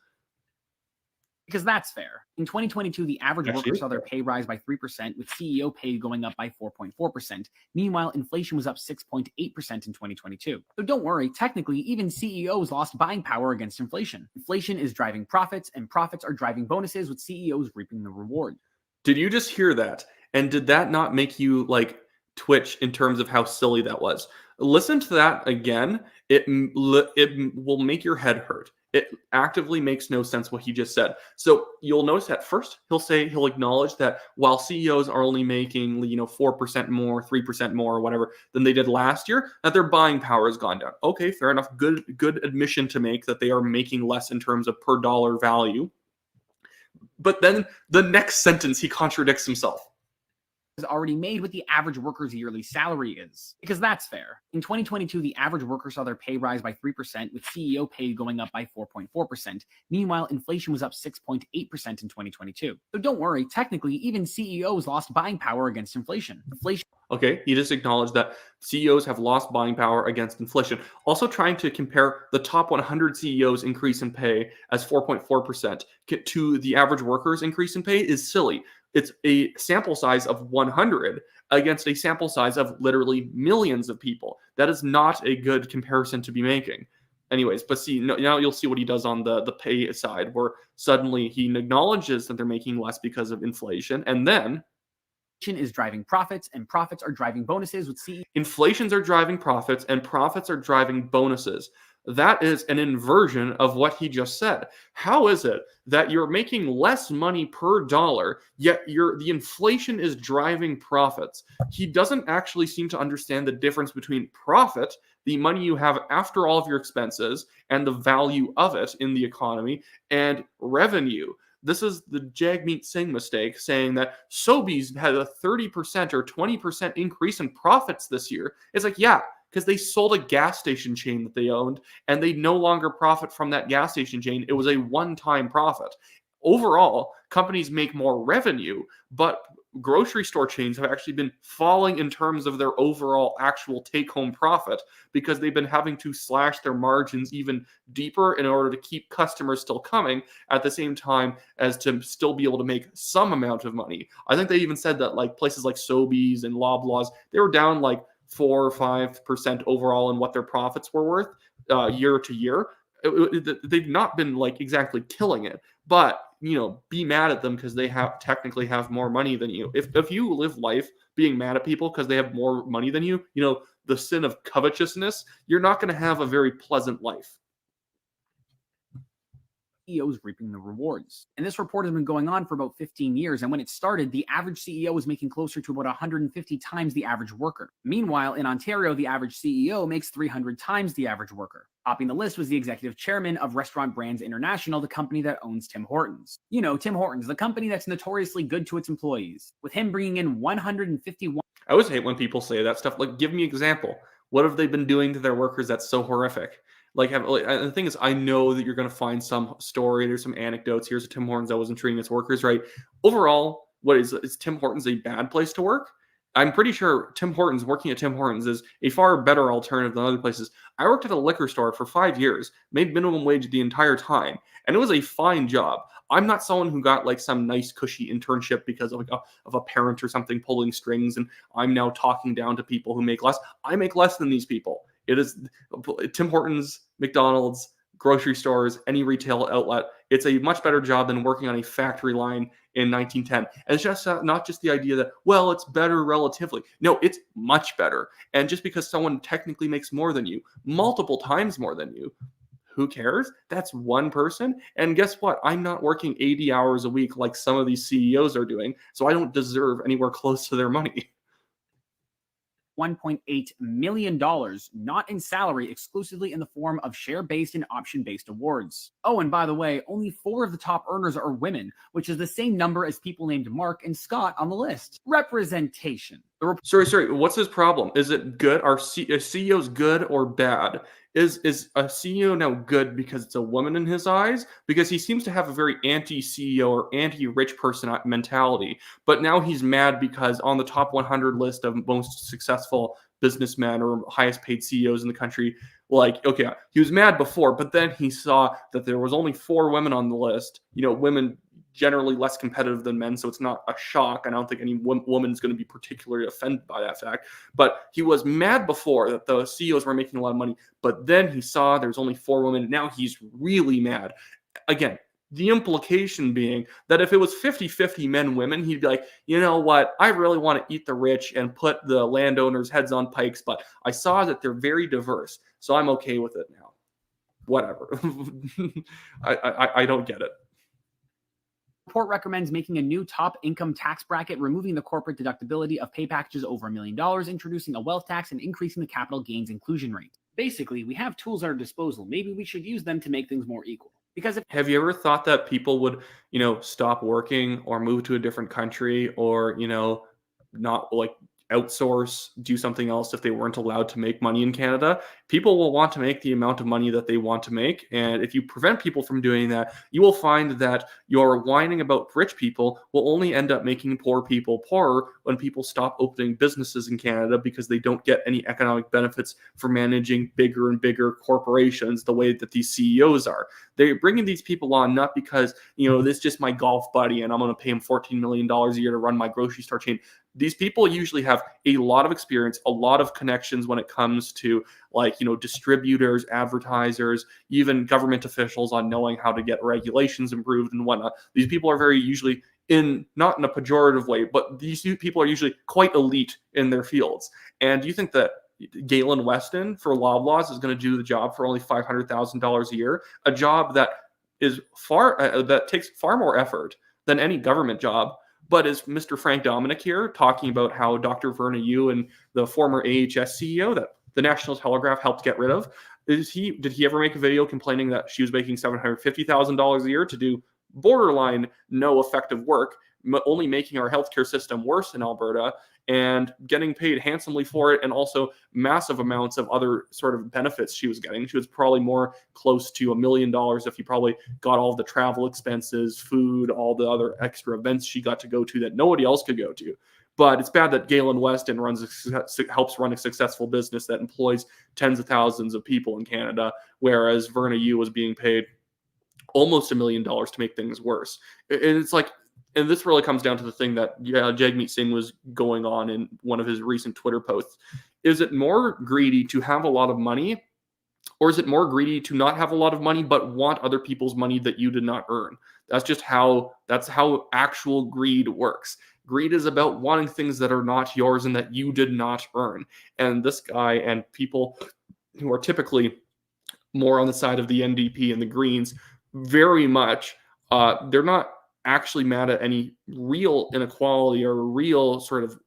Because that's fair. In 2022, the average worker saw their pay rise by 3%, with CEO pay going up by 4.4%. Meanwhile, inflation was up 6.8% in 2022. So don't worry, technically, even CEOs lost buying power against inflation. Inflation is driving profits, and profits are driving bonuses, with CEOs reaping the reward. Did you just hear that? And did that not make you like twitch in terms of how silly that was? Listen to that again. It will make your head hurt. It actively makes no sense what he just said. So you'll notice at first he'll acknowledge that while CEOs are only making 4% more, 3% more, or whatever than they did last year, that their buying power has gone down. Okay, fair enough. Good admission to make that they are making less in terms of per dollar value. But then the next sentence he contradicts himself. Is already made what the average worker's yearly salary is, because that's fair. In 2022, the average worker saw their pay rise by 3%, with CEO pay going up by 4.4%. Meanwhile, inflation was up 6.8% in 2022. So don't worry, technically, even CEOs lost buying power against inflation. Okay, he just acknowledged that CEOs have lost buying power against inflation. Also trying to compare the top 100 CEOs increase in pay as 4.4% to the average worker's increase in pay is silly. It's a sample size of 100 against a sample size of literally millions of people. That is not a good comparison to be making. Anyways, but see, now you'll see what he does on the pay side, where suddenly he acknowledges that they're making less because of inflation, and then is driving profits, and profits are driving bonuses with CEOs. Inflations are driving profits, and profits are driving bonuses. That is an inversion of what he just said. How is it that you're making less money per dollar, yet the inflation is driving profits? He doesn't actually seem to understand the difference between profit, the money you have after all of your expenses, and the value of it in the economy, and revenue. This is the Jagmeet Singh mistake, saying that Sobeys had a 30% or 20% increase in profits this year. It's like, yeah, because they sold a gas station chain that they owned, and they no longer profit from that gas station chain. It was a one-time profit. Overall, companies make more revenue, but grocery store chains have actually been falling in terms of their overall actual take-home profit because they've been having to slash their margins even deeper in order to keep customers still coming at the same time as to still be able to make some amount of money. I think they even said that like places like Sobeys and Loblaws, they were down like 4 or 5% overall in what their profits were worth year to year. They've not been like exactly killing it, but be mad at them because they technically have more money than you. If you live life being mad at people because they have more money than you, the sin of covetousness, you're not going to have a very pleasant life. CEOs reaping the rewards. And this report has been going on for about 15 years. And when it started, the average CEO was making closer to about 150 times the average worker. Meanwhile, in Ontario, the average CEO makes 300 times the average worker. Topping the list was the executive chairman of Restaurant Brands International, the company that owns Tim Hortons. Tim Hortons, the company that's notoriously good to its employees, with him bringing in 151. I always hate when people say that stuff. Like, give me an example. What have they been doing to their workers that's so horrific? The thing is, I know that you're going to find some story. There's some anecdotes. Here's a Tim Hortons that wasn't treating its workers right. Overall, is Tim Hortons a bad place to work? I'm pretty sure working at Tim Hortons is a far better alternative than other places. I worked at a liquor store for 5 years, made minimum wage the entire time, and it was a fine job. I'm not someone who got like some nice cushy internship because of a parent or something pulling strings, and I'm now talking down to people who make less. I make less than these people. It is Tim Hortons, McDonald's, grocery stores, any retail outlet. It's a much better job than working on a factory line in 1910. And it's just not just the idea that, well, it's better relatively. No, it's much better. And just because someone technically makes more than you, multiple times more than you, who cares? That's one person. And guess what? I'm not working 80 hours a week like some of these CEOs are doing, so I don't deserve anywhere close to their money. $1.8 million, not in salary, exclusively in the form of share-based and option-based awards. Oh, and by the way, only 4 of the top earners are women, which is the same number as people named Mark and Scott on the list. Representation. Sorry. What's his problem? Is it good? Are CEOs good or bad? Is a CEO now good because it's a woman in his eyes? Because he seems to have a very anti-CEO or anti-rich person mentality. But now he's mad because on the top 100 list of most successful businessmen or highest paid CEOs in the country, he was mad before, but then he saw that there was only 4 women on the list. Women generally less competitive than men, so it's not a shock. I don't think any woman's going to be particularly offended by that fact. But he was mad before that the CEOs were making a lot of money, but then he saw there's only 4 women. Now he's really mad. Again, The implication being that if it was 50-50 men, women, he'd be like, you know what? I really want to eat the rich and put the landowners' heads on pikes, but I saw that they're very diverse, so I'm okay with it now. Whatever. I don't get it. Report recommends making a new top income tax bracket, removing the corporate deductibility of pay packages over $1 million, introducing a wealth tax, and increasing the capital gains inclusion rate. Basically, we have tools at our disposal. Maybe we should use them to make things more equal. Because have you ever thought that people would, stop working or move to a different country or, not like outsource, do something else if they weren't allowed to make money in Canada? People will want to make the amount of money that they want to make. And if you prevent people from doing that, you will find that your whining about rich people will only end up making poor people poorer when people stop opening businesses in Canada because they don't get any economic benefits for managing bigger and bigger corporations the way that these CEOs are. They're bringing these people on not because, this is just my golf buddy and I'm going to pay him $14 million a year to run my grocery store chain. These people usually have a lot of experience, a lot of connections when it comes to distributors, advertisers, even government officials on knowing how to get regulations improved and whatnot. These people are very usually not in a pejorative way, but these people are usually quite elite in their fields. And do you think that Galen Weston for Loblaws is going to do the job for only $500,000 a year, a job that is that takes far more effort than any government job? But is Mr. Frank Dominic here talking about how Dr. Verna Yu and the former AHS CEO that the National Telegraph helped get rid of, did he ever make a video complaining that she was making $750,000 a year to do borderline no effective work, only making our healthcare system worse in Alberta and getting paid handsomely for it, and also massive amounts of other sort of benefits she was getting? She was probably more close to $1 million if you probably got all the travel expenses, food, all the other extra events she got to go to that nobody else could go to. But it's bad that Galen Weston helps run a successful business that employs tens of thousands of people in Canada, whereas Verna Yu was being paid almost $1 million to make things worse. And it's like, and this really comes down to the thing that Jagmeet Singh was going on in one of his recent Twitter posts. Is it more greedy to have a lot of money, or is it more greedy to not have a lot of money but want other people's money that you did not earn? That's how actual greed works. Greed is about wanting things that are not yours and that you did not earn. And this guy and people who are typically more on the side of the NDP and the Greens, very much, they're not actually mad at any real inequality or real sort of,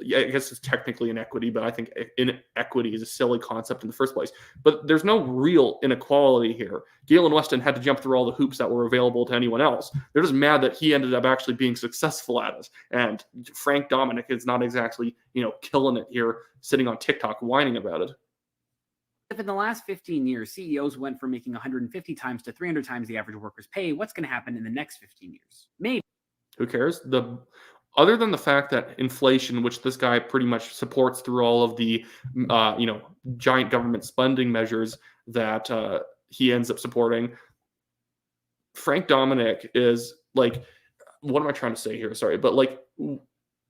I guess it's technically inequity, but I think inequity is a silly concept in the first place. But there's no real inequality here. Galen Weston had to jump through all the hoops that were available to anyone else. They're just mad that he ended up actually being successful at it. And Frank Dominic is not exactly, killing it here, sitting on TikTok whining about it. If in the last 15 years, CEOs went from making 150 times to 300 times the average worker's pay, what's going to happen in the next 15 years? Maybe. Who cares? Other than the fact that inflation, which this guy pretty much supports through all of the, giant government spending measures that he ends up supporting, Frank Dominic is what am I trying to say here? Sorry, but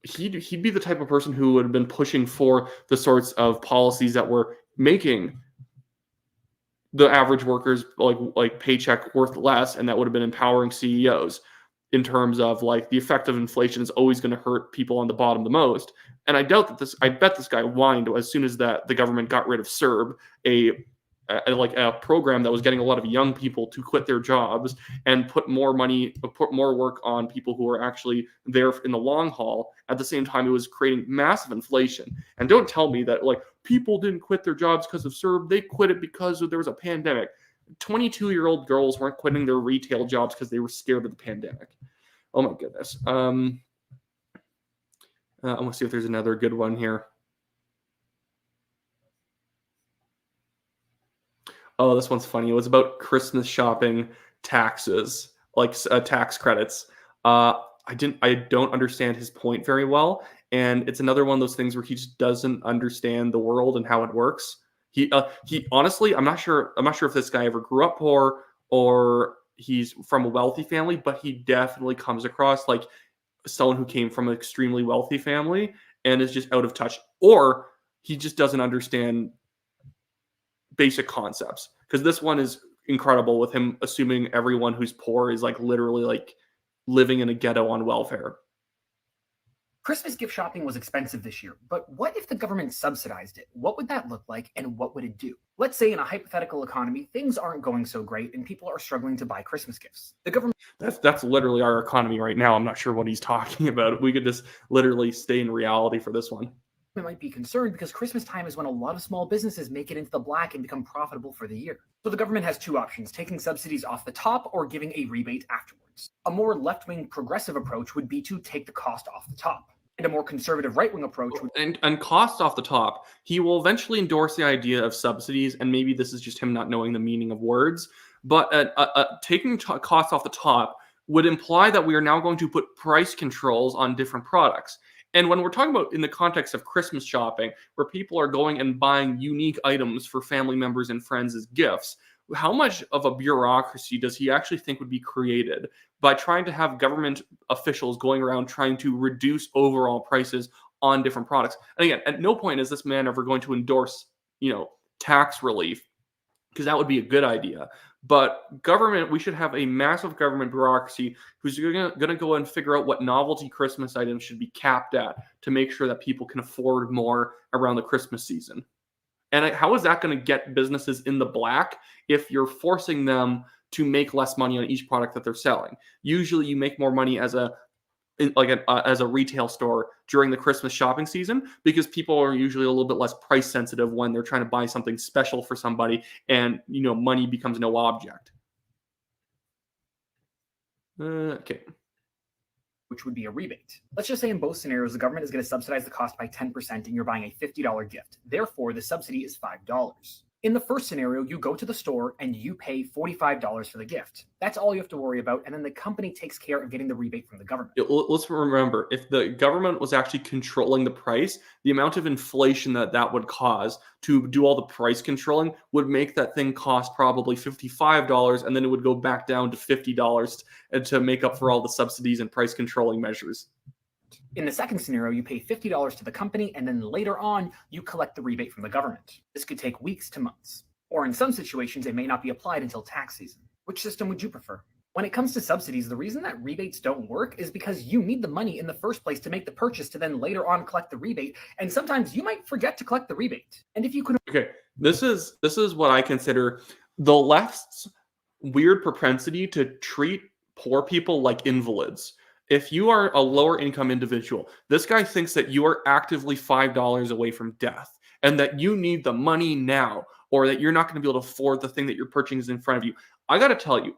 he'd be the type of person who would have been pushing for the sorts of policies that were making the average workers paycheck worth less, and that would have been empowering CEOs in terms of the effect of inflation is always going to hurt people on the bottom the most. And I bet this guy whined as soon as the government got rid of CERB, a program that was getting a lot of young people to quit their jobs and put more work on people who are actually there in the long haul. At the same time, it was creating massive inflation. And don't tell me that people didn't quit their jobs because of CERB. They quit it because there was a pandemic. 22-year-old girls weren't quitting their retail jobs because they were scared of the pandemic. Oh my goodness. I want to see if there's another good one here. Oh, this one's funny. It was about Christmas shopping taxes, tax credits. I don't understand his point very well, and it's another one of those things where he just doesn't understand the world and how it works. He honestly, I'm not sure if this guy ever grew up poor or he's from a wealthy family, but he definitely comes across like someone who came from an extremely wealthy family and is just out of touch, or he just doesn't understand basic concepts, because this one is incredible with him assuming everyone who's poor is like literally like living in a ghetto on welfare. Christmas gift shopping was expensive this year, but what if the government subsidized it? What would that look like, and what would it do? Let's say in a hypothetical economy, things aren't going so great and people are struggling to buy Christmas gifts. The government That's literally our economy right now. I'm not sure what he's talking about. We could just literally stay in reality for this one. might be concerned because Christmas time is when a lot of small businesses make it into the black and become profitable for the year. So the government has two options, taking subsidies off the top or giving a rebate afterwards. A more left-wing progressive approach would be to take the cost off the top. And a more conservative right-wing approach would And cost off the top, he will eventually endorse the idea of subsidies, and maybe this is just him not knowing the meaning of words, but taking costs off the top would imply that we are now going to put price controls on different products. And when we're talking about in the context of Christmas shopping, where people are going and buying unique items for family members and friends as gifts, how much of a bureaucracy does he actually think would be created by trying to have government officials going around trying to reduce overall prices on different products? And again, at no point is this man ever going to endorse, tax relief, because that would be a good idea. But government, we should have a massive government bureaucracy who's going to go and figure out what novelty Christmas items should be capped at to make sure that people can afford more around the Christmas season. And how is that going to get businesses in the black if you're forcing them to make less money on each product that they're selling? Usually you make more money as a retail store during the Christmas shopping season because people are usually a little bit less price sensitive when they're trying to buy something special for somebody, and money becomes no object. Okay. which would be a rebate. Let's just say in both scenarios, the government is going to subsidize the cost by 10% and you're buying a $50 gift. Therefore, the subsidy is $5. In the first scenario, you go to the store and you pay $45 for the gift. That's all you have to worry about, and then the company takes care of getting the rebate from the government. Let's remember, if the government was actually controlling the price, the amount of inflation that would cause to do all the price controlling would make that thing cost probably $55, and then it would go back down to $50 to make up for all the subsidies and price controlling measures. In the second scenario, you pay $50 to the company, and then later on, you collect the rebate from the government. This could take weeks to months. Or in some situations, it may not be applied until tax season. Which system would you prefer? When it comes to subsidies, the reason that rebates don't work is because you need the money in the first place to make the purchase to then later on collect the rebate, and sometimes you might forget to collect the rebate. And if you could... Okay, this is what I consider the left's weird propensity to treat poor people like invalids. If you are a lower income individual, this guy thinks that you are actively $5 away from death and that you need the money now, or that you're not going to be able to afford the thing that you're purchasing is in front of you. I got to tell you,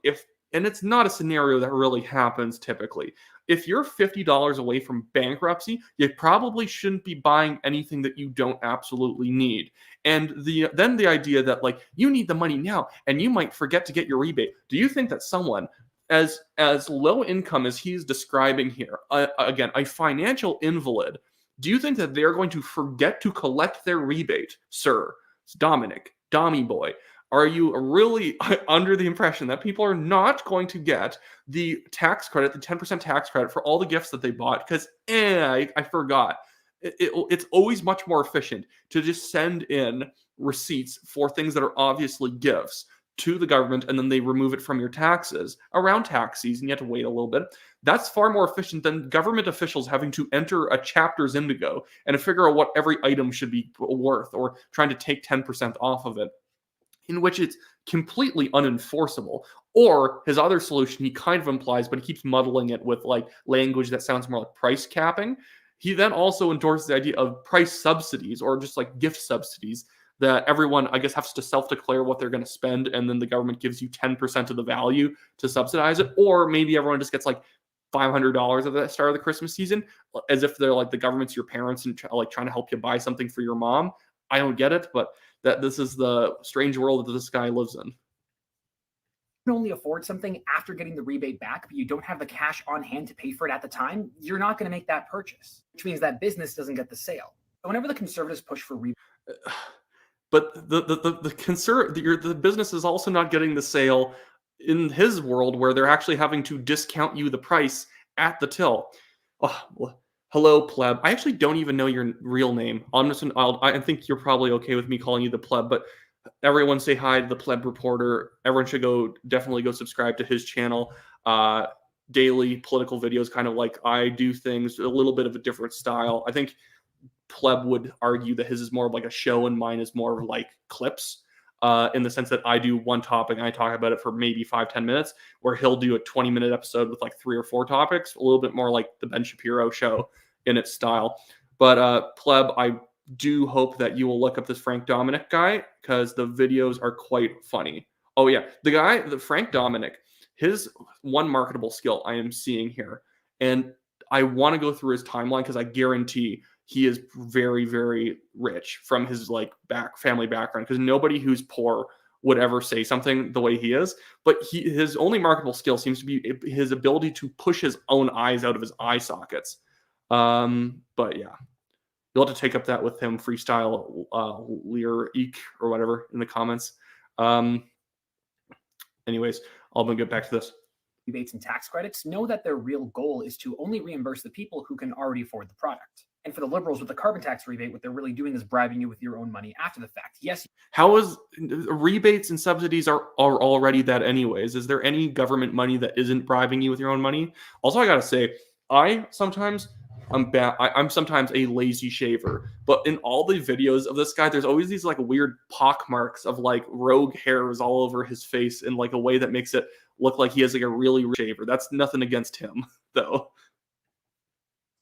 and it's not a scenario that really happens typically. If you're $50 away from bankruptcy, you probably shouldn't be buying anything that you don't absolutely need. And then the idea that like you need the money now and you might forget to get your rebate. Do you think that someone as low income as he's describing here, again, a financial invalid, do you think that they're going to forget to collect their rebate, sir? It's Dominic, Dommy boy. Are you really under the impression that people are not going to get the tax credit, the 10% tax credit for all the gifts that they bought? Because, I forgot. It's always much more efficient to just send in receipts for things that are obviously gifts to the government, and then they remove it from your taxes around tax season. You have to wait a little bit. That's far more efficient than government officials having to enter a chapter's indigo and to figure out what every item should be worth, or trying to take 10% off of it, in which it's completely unenforceable. Or his other solution, he kind of implies, but he keeps muddling it with like language that sounds more like price capping. He then also endorses the idea of price subsidies, or just like gift subsidies, that everyone, I guess, has to self-declare what they're going to spend, and then the government gives you 10% of the value to subsidize it. Or maybe everyone just gets like $500 at the start of the Christmas season, as if they're like the government's your parents and like trying to help you buy something for your mom. I don't get it, but this is the strange world that this guy lives in. You can only afford something after getting the rebate back, but you don't have the cash on hand to pay for it at the time, you're not going to make that purchase, which means that business doesn't get the sale. Whenever the conservatives push for rebate, but the business is also not getting the sale in his world, where they're actually having to discount you the price at the till. Oh, well, hello, pleb. I actually don't even know your real name. I think you're probably okay with me calling you the pleb, but everyone say hi to the Pleb Reporter. Everyone should definitely go subscribe to his channel. Daily political videos, kind of like I do things, a little bit of a different style. I think Pleb would argue that his is more of like a show and mine is more of like clips, in the sense that I do one topic and I talk about it for maybe 5-10 minutes, where he'll do a 20-minute episode with like 3 or 4 topics, a little bit more like the Ben Shapiro show in its style. But Pleb, I do hope that you will look up this Frank Dominic guy, because the videos are quite funny. Oh yeah, the Frank Dominic, his one marketable skill I am seeing here, and I want to go through his timeline because I guarantee he is very, very rich from his like family background, because nobody who's poor would ever say something the way he is. But his only marketable skill seems to be his ability to push his own eyes out of his eye sockets. But yeah, you'll have to take up that with him, freestyle lyric or whatever in the comments. Anyways, I'll get back to this. Rebates and tax credits, know that their real goal is to only reimburse the people who can already afford the product. And for the liberals with the carbon tax rebate, what they're really doing is bribing you with your own money after the fact. Yes. How is rebates and subsidies are already that anyways? Is there any government money that isn't bribing you with your own money? Also, I gotta say, I'm sometimes a lazy shaver, but in all the videos of this guy, there's always these like weird pock marks of like rogue hairs all over his face in like a way that makes it look like he has like a really shaver. That's nothing against him though.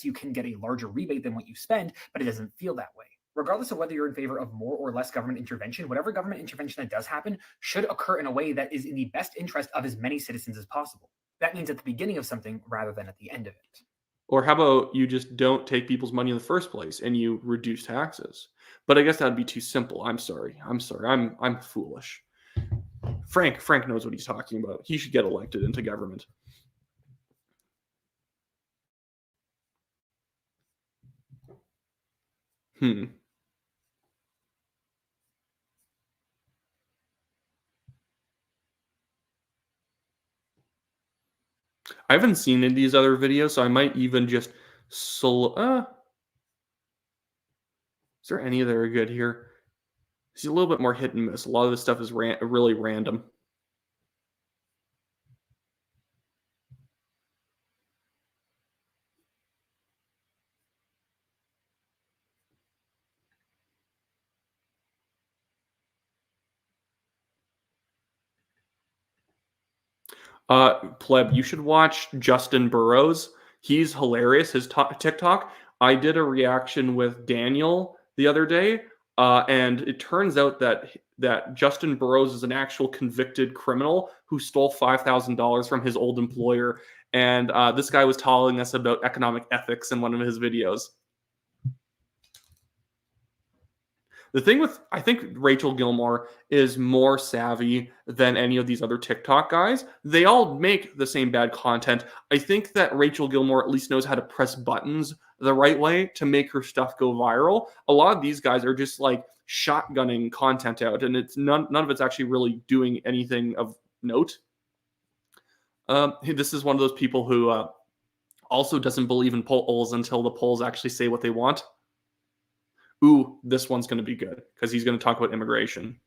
You can get a larger rebate than what you spend, but it doesn't feel that way. Regardless of whether you're in favor of more or less government intervention, whatever government intervention that does happen should occur in a way that is in the best interest of as many citizens as possible. That means at the beginning of something rather than at the end of it. Or how about you just don't take people's money in the first place and you reduce taxes? But I guess that'd be too simple. I'm sorry. I'm foolish. Frank knows what he's talking about. He should get elected into government. I haven't seen any of these other videos, so I might even just is there any that are good here? It's a little bit more hit and miss. A lot of this stuff is really random. Pleb, you should watch Justin Burrows. He's hilarious. His TikTok. I did a reaction with Daniel the other day, and it turns out that Justin Burrows is an actual convicted criminal who stole $5,000 from his old employer. And this guy was telling us about economic ethics in one of his videos. The thing with, I think Rachel Gilmore is more savvy than any of these other TikTok guys. They all make the same bad content. I think that Rachel Gilmore at least knows how to press buttons the right way to make her stuff go viral. A lot of these guys are just like shotgunning content out, and it's none of it's actually really doing anything of note. This is one of those people who also doesn't believe in polls until the polls actually say what they want. Ooh, this one's going to be good because he's going to talk about immigration.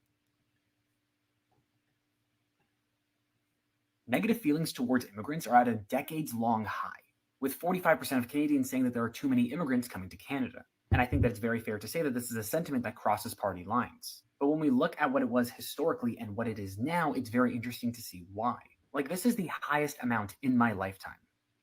Negative feelings towards immigrants are at a decades-long high, with 45% of Canadians saying that there are too many immigrants coming to Canada. And I think that it's very fair to say that this is a sentiment that crosses party lines. But when we look at what it was historically and what it is now, it's very interesting to see why. Like, this is the highest amount in my lifetime,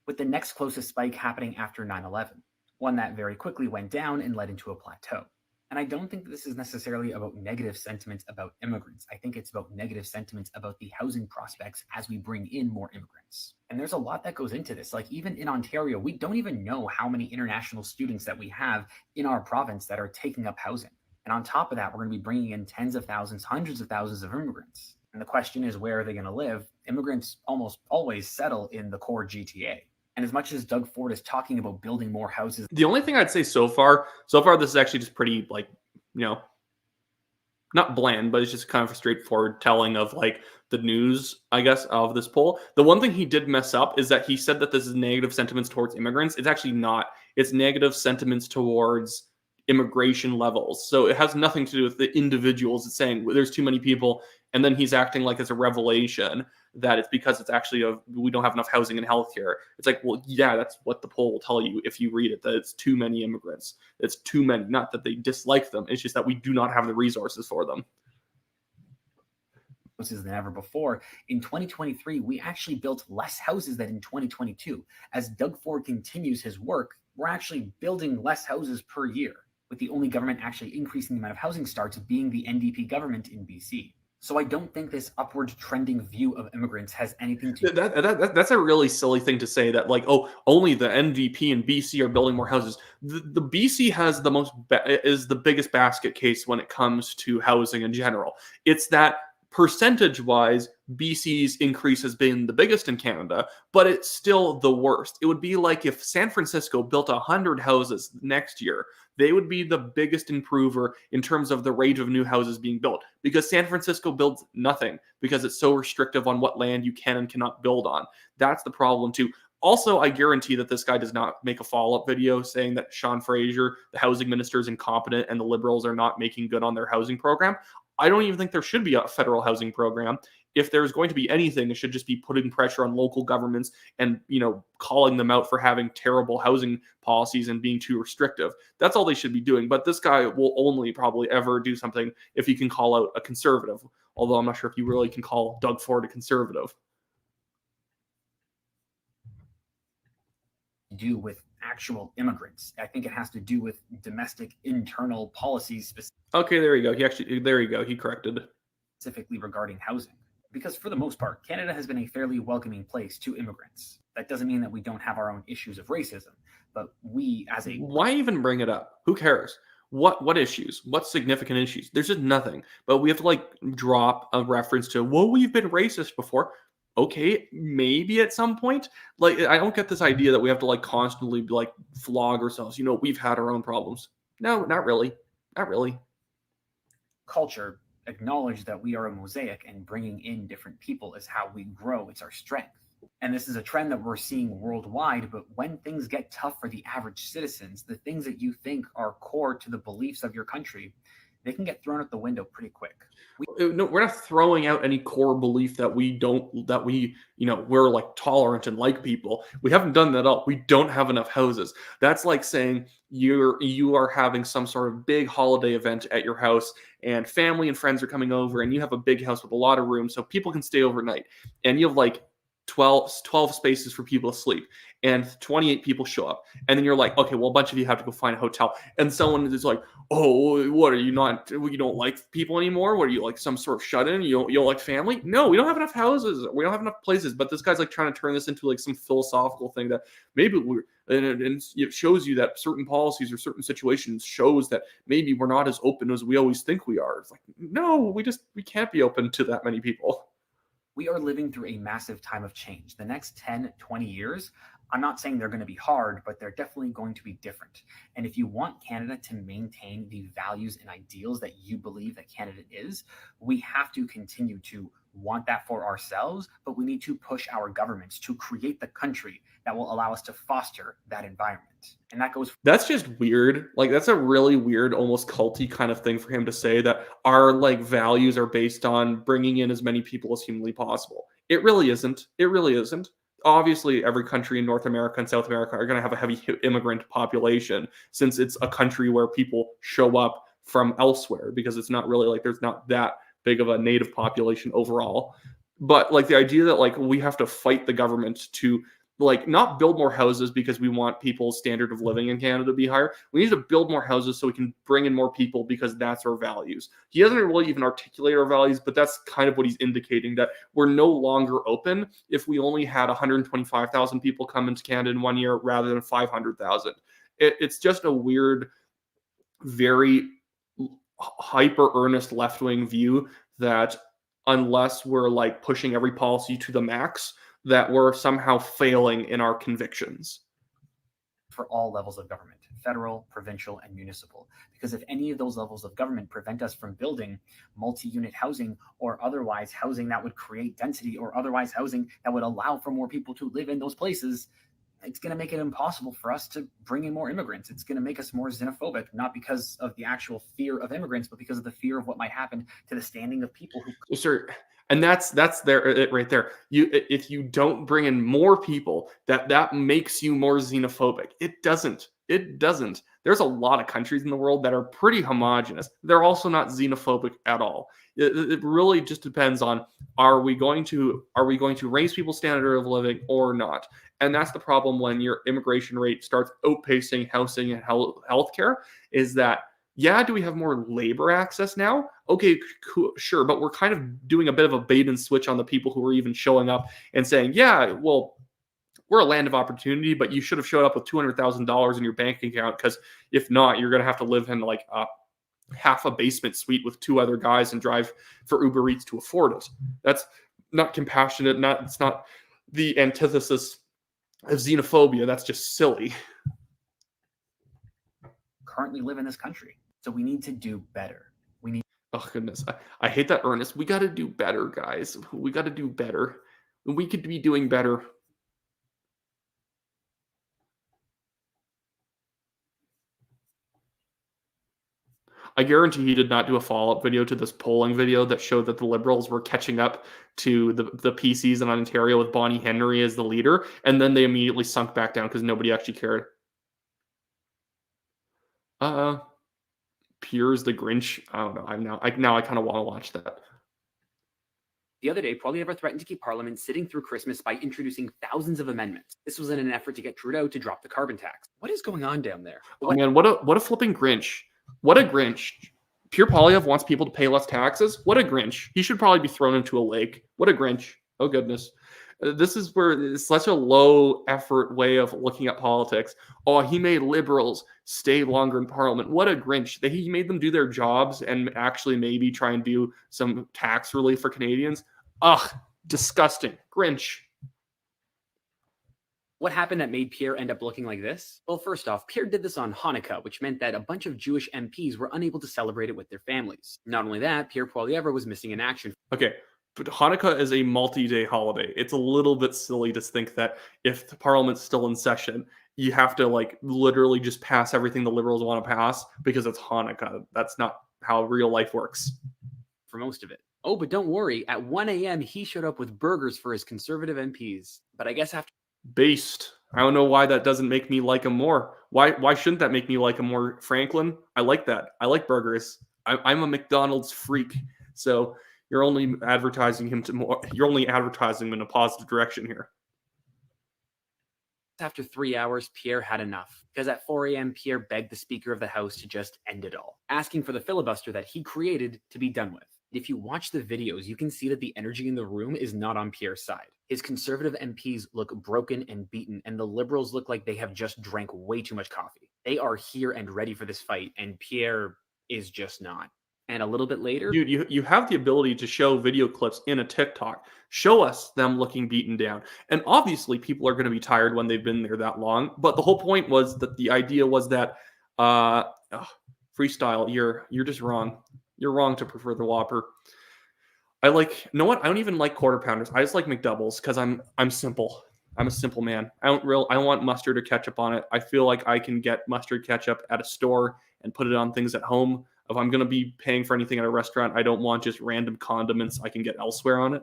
with the next closest spike happening after 9/11. One that very quickly went down and led into a plateau. And I don't think that this is necessarily about negative sentiments about immigrants. I think it's about negative sentiments about the housing prospects as we bring in more immigrants. And there's a lot that goes into this. Like, even in Ontario, we don't even know how many international students that we have in our province that are taking up housing. And on top of that, we're going to be bringing in tens of thousands, hundreds of thousands of immigrants. And the question is, where are they going to live? Immigrants almost always settle in the core GTA. And as much as Doug Ford is talking about building more houses, the only thing I'd say so far, this is actually just pretty, like, not bland, but it's just kind of a straightforward telling of like the news, I guess, of this poll. The one thing he did mess up is that he said that this is negative sentiments towards immigrants. It's actually not. It's negative sentiments towards immigration levels. So it has nothing to do with the individuals. It's saying there's too many people, and then he's acting like it's a revelation that it's because it's actually we don't have enough housing and healthcare. It's like, well, yeah, that's what the poll will tell you if you read it, that it's too many immigrants. It's too many. Not that they dislike them. It's just that we do not have the resources for them. Houses than ever before. In 2023, we actually built less houses than in 2022. As Doug Ford continues his work, we're actually building less houses per year, with the only government actually increasing the amount of housing starts being the NDP government in BC. So I don't think this upward trending view of immigrants has anything to do. That's a really silly thing to say, that like, oh, only the NDP and BC are building more houses. The BC has is the biggest basket case when it comes to housing in general. It's that percentage-wise, BC's increase has been the biggest in Canada, but it's still the worst. It would be like if San Francisco built 100 houses next year, they would be the biggest improver in terms of the rate of new houses being built, because San Francisco builds nothing because it's so restrictive on what land you can and cannot build on. That's the problem too. Also, I guarantee that this guy does not make a follow-up video saying that Sean Fraser, the housing minister, is incompetent and the Liberals are not making good on their housing program. I don't even think there should be a federal housing program. If there's going to be anything, it should just be putting pressure on local governments and, calling them out for having terrible housing policies and being too restrictive. That's all they should be doing. But this guy will only probably ever do something if he can call out a conservative, although I'm not sure if you really can call Doug Ford a conservative. Do with actual immigrants. I think it has to do with domestic internal policies Okay, there you go. He corrected. Specifically regarding housing. Because for the most part, Canada has been a fairly welcoming place to immigrants. That doesn't mean that we don't have our own issues of racism, but we as a... Why even bring it up? Who cares? What issues? What significant issues? There's just nothing. But we have to drop a reference to, well, we've been racist before. Okay, maybe at some point. I don't get this idea that we have to constantly flog ourselves. We've had our own problems. No, not really. Not really. Culture, acknowledge that we are a mosaic, and bringing in different people is how we grow. It's our strength. And this is a trend that we're seeing worldwide, but when things get tough for the average citizens, the things that you think are core to the beliefs of your country, they can get thrown out the window pretty quick. No, we're not throwing out any core belief that we're tolerant and like people. We haven't done that at all. We don't have enough houses. That's like saying you are having some sort of big holiday event at your house, and family and friends are coming over, and you have a big house with a lot of room so people can stay overnight, and you have 12 spaces for people to sleep, and 28 people show up, and then you're like, okay, well, a bunch of you have to go find a hotel, and someone is like, oh, what are you not? You don't like people anymore? What are you, some sort of shut-in? You don't like family? No, we don't have enough houses. We don't have enough places. But this guy's trying to turn this into some philosophical thing that maybe and it shows you that certain policies or certain situations shows that maybe we're not as open as we always think we are. It's no, we can't be open to that many people. We are living through a massive time of change. The next 10, 20 years, I'm not saying they're going to be hard, but they're definitely going to be different. And if you want Canada to maintain the values and ideals that you believe that Canada is, we have to continue to want that for ourselves, but we need to push our governments to create the country that will allow us to foster that environment. And that's just weird. That's a really weird, almost culty kind of thing for him to say, that our values are based on bringing in as many people as humanly possible. It really isn't. It really isn't. Obviously, every country in North America and South America are going to have a heavy immigrant population, since it's a country where people show up from elsewhere, because it's not really there's not that big of a native population overall. But the idea that we have to fight the government to not build more houses because we want people's standard of living in Canada to be higher. We need to build more houses so we can bring in more people, because that's our values. He doesn't really even articulate our values, but that's kind of what he's indicating, that we're no longer open if we only had 125,000 people come into Canada in 1 year rather than 500,000. It's just a weird, very hyper earnest left-wing view that unless we're pushing every policy to the max, that we're somehow failing in our convictions. For all levels of government, federal, provincial, and municipal. Because if any of those levels of government prevent us from building multi-unit housing, or otherwise housing that would create density, or otherwise housing that would allow for more people to live in those places, it's going to make it impossible for us to bring in more immigrants. It's going to make us more xenophobic, not because of the actual fear of immigrants, but because of the fear of what might happen to the standing of people who. Sure. And that's there it right there. If you don't bring in more people, that makes you more xenophobic. It doesn't. It doesn't. There's a lot of countries in the world that are pretty homogenous. They're also not xenophobic at all. It really just depends on are we going to raise people's standard of living or not? And that's the problem when your immigration rate starts outpacing housing and healthcare. Is that yeah, do we have more labor access now? Okay, cool, sure, but we're kind of doing a bit of a bait and switch on the people who are even showing up and saying, yeah, well, we're a land of opportunity, but you should have showed up with $200,000 in your bank account because if not, you're going to have to live in like half a basement suite with two other guys and drive for Uber Eats to afford it. That's not compassionate. It's not the antithesis of xenophobia. That's just silly. Currently live in this country. So we need to do better. We need. Oh, goodness. I hate that, Ernest. We got to do better, guys. We got to do better. We could be doing better. I guarantee he did not do a follow-up video to this polling video that showed that the Liberals were catching up to the PCs in Ontario with Bonnie Henry as the leader, and then they immediately sunk back down because nobody actually cared. Piers the Grinch. I don't know. I kind of want to watch that. The other day, Poilievre threatened to keep Parliament sitting through Christmas by introducing thousands of amendments. This was in an effort to get Trudeau to drop the carbon tax. What is going on down there? Oh man, what a flipping Grinch. What a Grinch. Pierre Poilievre wants people to pay less taxes? What a Grinch. He should probably be thrown into a lake. What a Grinch. Oh, goodness. This is where it's such a low effort way of looking at politics. Oh, he made Liberals stay longer in Parliament. What a Grinch. He made them do their jobs and actually maybe try and do some tax relief for Canadians. Ugh, disgusting. Grinch. What happened that made Pierre end up looking like this? Well, first off, Pierre did this on Hanukkah, which meant that a bunch of Jewish MPs were unable to celebrate it with their families. Not only that, Pierre Poilievre was missing in action. Okay, but Hanukkah is a multi-day holiday. It's a little bit silly to think that if the Parliament's still in session, you have to like literally just pass everything the Liberals want to pass because it's Hanukkah. That's not how real life works. For most of it. Oh, but don't worry. At 1 a.m., he showed up with burgers for his Conservative MPs. But I guess after... Based. I don't know why that doesn't make me like him more. Why shouldn't that make me like him more, Franklin? I like that. I like burgers. I'm a McDonald's freak. So you're only advertising him you're only advertising him in a positive direction here. After 3 hours, Pierre had enough. Because at 4 a.m., Pierre begged the Speaker of the House to just end it all, asking for the filibuster that he created to be done with. If you watch the videos, you can see that the energy in the room is not on Pierre's side. His Conservative MPs look broken and beaten, and the Liberals look like they have just drank way too much coffee. They are here and ready for this fight, and Pierre is just not. And a little bit later... Dude, you have the ability to show video clips in a TikTok. Show us them looking beaten down. And obviously, people are going to be tired when they've been there that long. But the whole point was that the idea was that freestyle, you're just wrong. You're wrong to prefer the Whopper. You know what? I don't even like quarter pounders. I just like McDoubles because I'm simple. I'm a simple man. I don't want mustard or ketchup on it. I feel like I can get mustard ketchup at a store and put it on things at home. If I'm going to be paying for anything at a restaurant, I don't want just random condiments I can get elsewhere on it.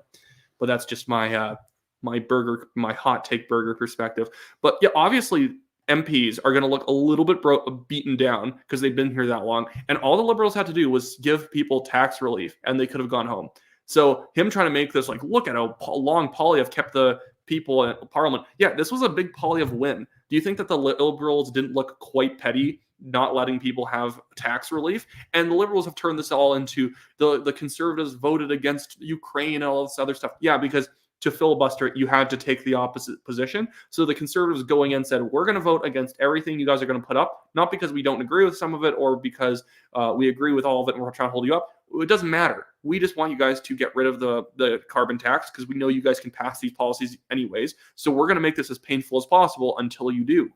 But that's just my my hot take burger perspective. But yeah, obviously MPs are going to look a little bit beaten down because they've been here that long. And all the Liberals had to do was give people tax relief and they could have gone home. So him trying to make this like, look at how long Poilievre kept the people in Parliament. Yeah, this was a big Poilievre win. Do you think that the Liberals didn't look quite petty not letting people have tax relief? And the Liberals have turned this all into the Conservatives voted against Ukraine and all this other stuff. Yeah, because to filibuster it, you had to take the opposite position. So the Conservatives going in said, we're going to vote against everything you guys are going to put up, not because we don't agree with some of it or because we agree with all of it and we're trying to hold you up. It doesn't matter. We just want you guys to get rid of the carbon tax because we know you guys can pass these policies anyways. So we're going to make this as painful as possible until you do.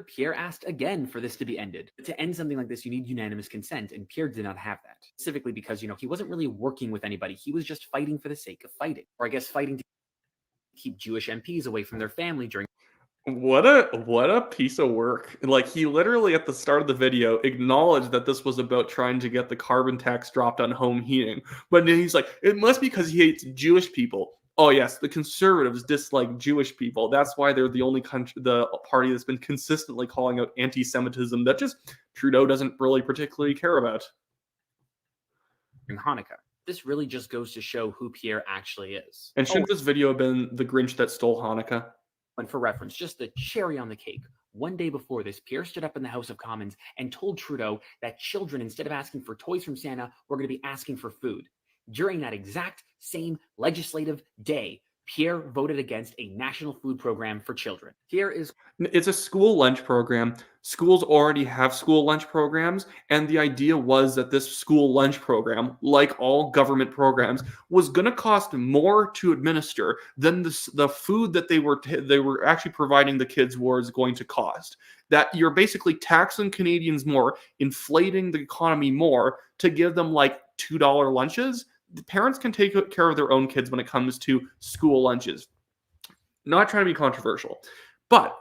Pierre asked again for this to be ended. To end something like this, you need unanimous consent, and Pierre did not have that. Specifically because, he wasn't really working with anybody. He was just fighting for the sake of fighting. Or I guess fighting to keep Jewish MPs away from their family during What a piece of work. Like, he literally at the start of the video acknowledged that this was about trying to get the carbon tax dropped on home heating. But then he's like, it must be because he hates Jewish people. Oh yes, the conservatives dislike Jewish people. That's why they're the only the party that's been consistently calling out anti-Semitism that just Trudeau doesn't really particularly care about. Hanukkah. This really just goes to show who Pierre actually is. And shouldn't this video have been the Grinch that stole Hanukkah? And for reference, just the cherry on the cake, one day before this, Pierre stood up in the House of Commons and told Trudeau that children, instead of asking for toys from Santa, were going to be asking for food. During that exact same legislative day, Pierre voted against a national food program for children. It's a school lunch program. Schools already have school lunch programs, and the idea was that this school lunch program, like all government programs, was going to cost more to administer than the food that they were actually providing the kids was going to cost. That you're basically taxing Canadians more, inflating the economy more to give them like $2 lunches. The parents can take care of their own kids when it comes to school lunches. Not trying to be controversial, but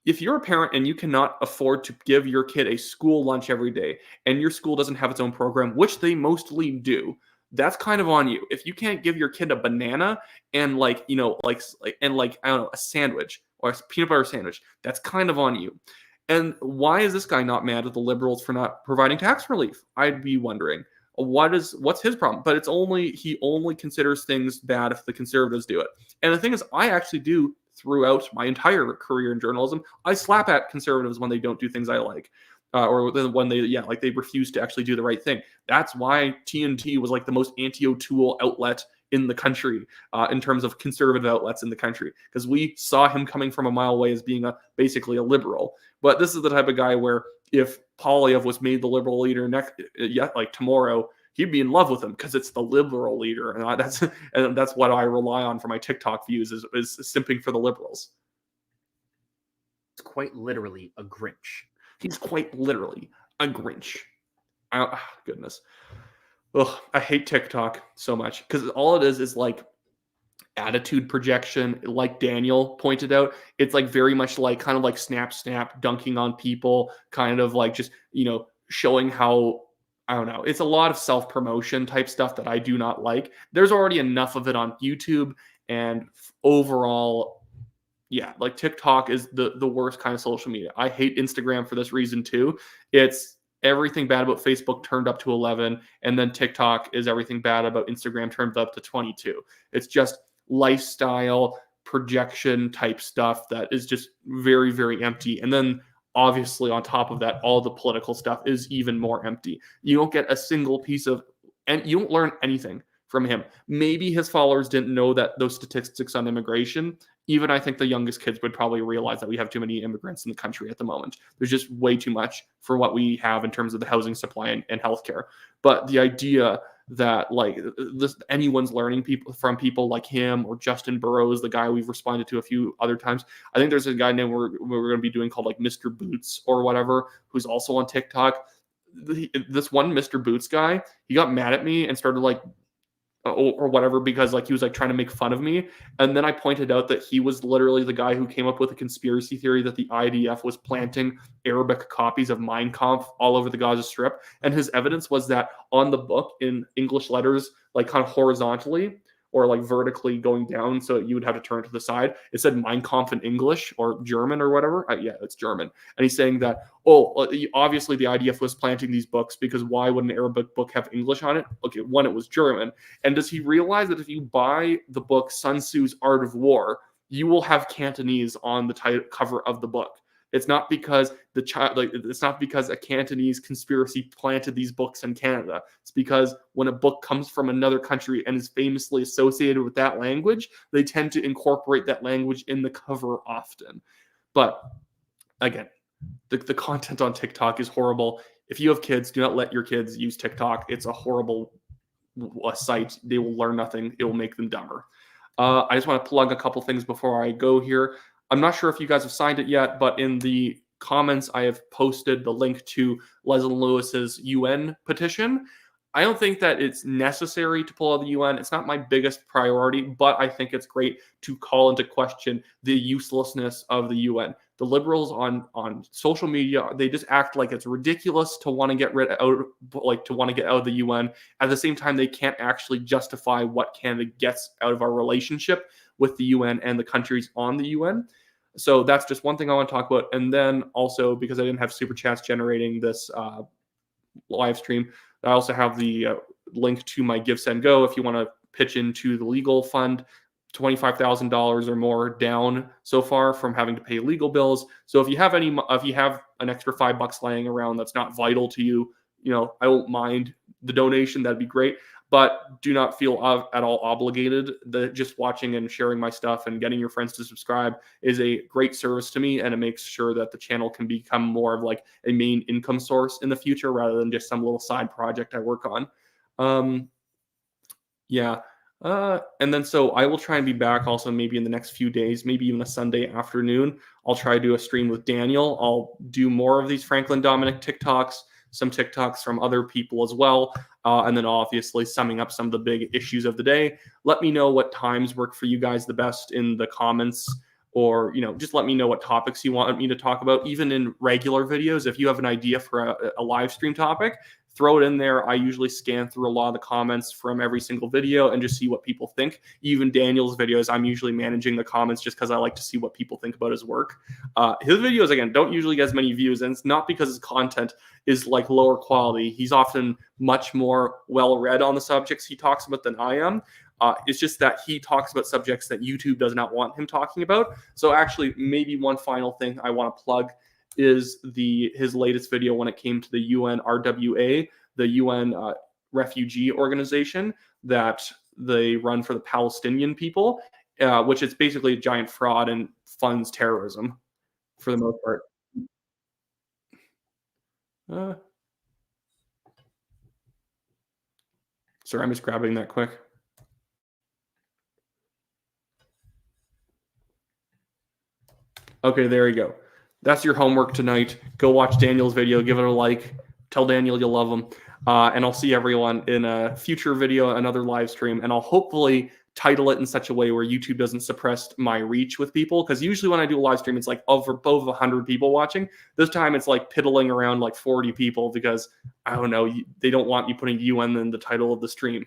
if you're a parent and you cannot afford to give your kid a school lunch every day, and your school doesn't have its own program, which they mostly do, that's kind of on you. If you can't give your kid a banana and I don't know, a sandwich or a peanut butter sandwich, that's kind of on you. And why is this guy not mad at the Liberals for not providing tax relief? I'd be wondering. What's his problem? But he only considers things bad if the Conservatives do it. And the thing is, I actually do throughout my entire career in journalism. I slap at Conservatives when they don't do things I like, or when they refuse to actually do the right thing. That's why TNT was like the most anti-O'Toole outlet in the country, in terms of conservative outlets in the country, because we saw him coming from a mile away as being basically a liberal. But this is the type of guy where if Poilievre was made the liberal leader tomorrow, he'd be in love with him because it's the liberal leader, and that's what I rely on for my TikTok views is simping for the Liberals. It's quite literally a Grinch. He's quite literally a Grinch. Goodness. Ugh, I hate TikTok so much because all it is like attitude projection, like Daniel pointed out. It's like very much like kind of like snap, dunking on people, kind of like just, showing how, I don't know. It's a lot of self-promotion type stuff that I do not like. There's already enough of it on YouTube, and overall, yeah, like TikTok is the worst kind of social media. I hate Instagram for this reason too. It's everything bad about Facebook turned up to 11, and then TikTok is everything bad about Instagram turned up to 22. It's just lifestyle projection type stuff that is just very, very empty. And then obviously on top of that, all the political stuff is even more empty. You don't get a single piece of, and you don't learn anything from him. Maybe his followers didn't know that those statistics on immigration. Even I think the youngest kids would probably realize that we have too many immigrants in the country at the moment. There's just way too much for what we have in terms of the housing supply and healthcare. But the idea that anyone's learning from people like him or Justin Burrows, the guy we've responded to a few other times. I think there's a guy named we're going to be doing called like Mr. Boots or whatever, who's also on TikTok. This one Mr. Boots guy, he got mad at me and started or whatever, because he was trying to make fun of me. And then I pointed out that he was literally the guy who came up with a conspiracy theory that the IDF was planting Arabic copies of Mein Kampf all over the Gaza Strip. And his evidence was that on the book in English letters, kind of horizontally or vertically going down, so you would have to turn to the side, it said Mein Kampf in English or German or whatever. Yeah, it's German. And he's saying that, obviously the IDF was planting these books because why would an Arabic book have English on it? Okay, one, it was German. And does he realize that if you buy the book Sun Tzu's Art of War, you will have Cantonese on the cover of the book? It's not because it's not because a Cantonese conspiracy planted these books in Canada. It's because when a book comes from another country and is famously associated with that language, they tend to incorporate that language in the cover often. But again, the content on TikTok is horrible. If you have kids, do not let your kids use TikTok. It's a horrible site. They will learn nothing. It will make them dumber. I just want to plug a couple things before I go here. I'm not sure if you guys have signed it yet, but in the comments, I have posted the link to Lesyn Lewis's UN petition. I don't think that it's necessary to pull out the UN. It's not my biggest priority, but I think it's great to call into question the uselessness of the UN. The liberals on social media, they just act like it's ridiculous to want to get out of the UN. At the same time, they can't actually justify what Canada gets out of our relationship with the UN and the countries on the UN. So that's just one thing I want to talk about. And then also, because I didn't have super chats generating this live stream, I also have the link to my Give, Send, Go if you want to pitch into the legal fund. $25,000 or more down so far from having to pay legal bills. So if you have an extra $5 laying around that's not vital to you, I won't mind the donation. That'd be great. But do not feel at all obligated. Just watching and sharing my stuff and getting your friends to subscribe is a great service to me, and it makes sure that the channel can become more of like a main income source in the future rather than just some little side project I work on. And then so I will try and be back also maybe in the next few days, maybe even a Sunday afternoon. I'll try to do a stream with Daniel. I'll do more of these Franklin Dominic TikToks, some TikToks from other people as well. And then obviously summing up some of the big issues of the day. Let me know what times work for you guys the best in the comments, or, just let me know what topics you want me to talk about, even in regular videos. If you have an idea for a live stream topic, throw it in there. I usually scan through a lot of the comments from every single video and just see what people think. Even Daniel's videos, I'm usually managing the comments just because I like to see what people think about his work. His videos, again, don't usually get as many views, and it's not because his content is like lower quality. He's often much more well-read on the subjects he talks about than I am. It's just that he talks about subjects that YouTube does not want him talking about. So actually, maybe one final thing I want to plug is his latest video when it came to the UN RWA, the UN refugee organization that they run for the Palestinian people, which is basically a giant fraud and funds terrorism for the most part. Sorry, I'm just grabbing that quick. Okay, there you go. That's your homework tonight. Go watch Daniel's video. Give it a like. Tell Daniel you love him. And I'll see everyone in a future video, another live stream. And I'll hopefully title it in such a way where YouTube doesn't suppress my reach with people. Because usually when I do a live stream, it's like over 100 people watching. This time it's like piddling around like 40 people because, I don't know, they don't want me putting UN in the title of the stream.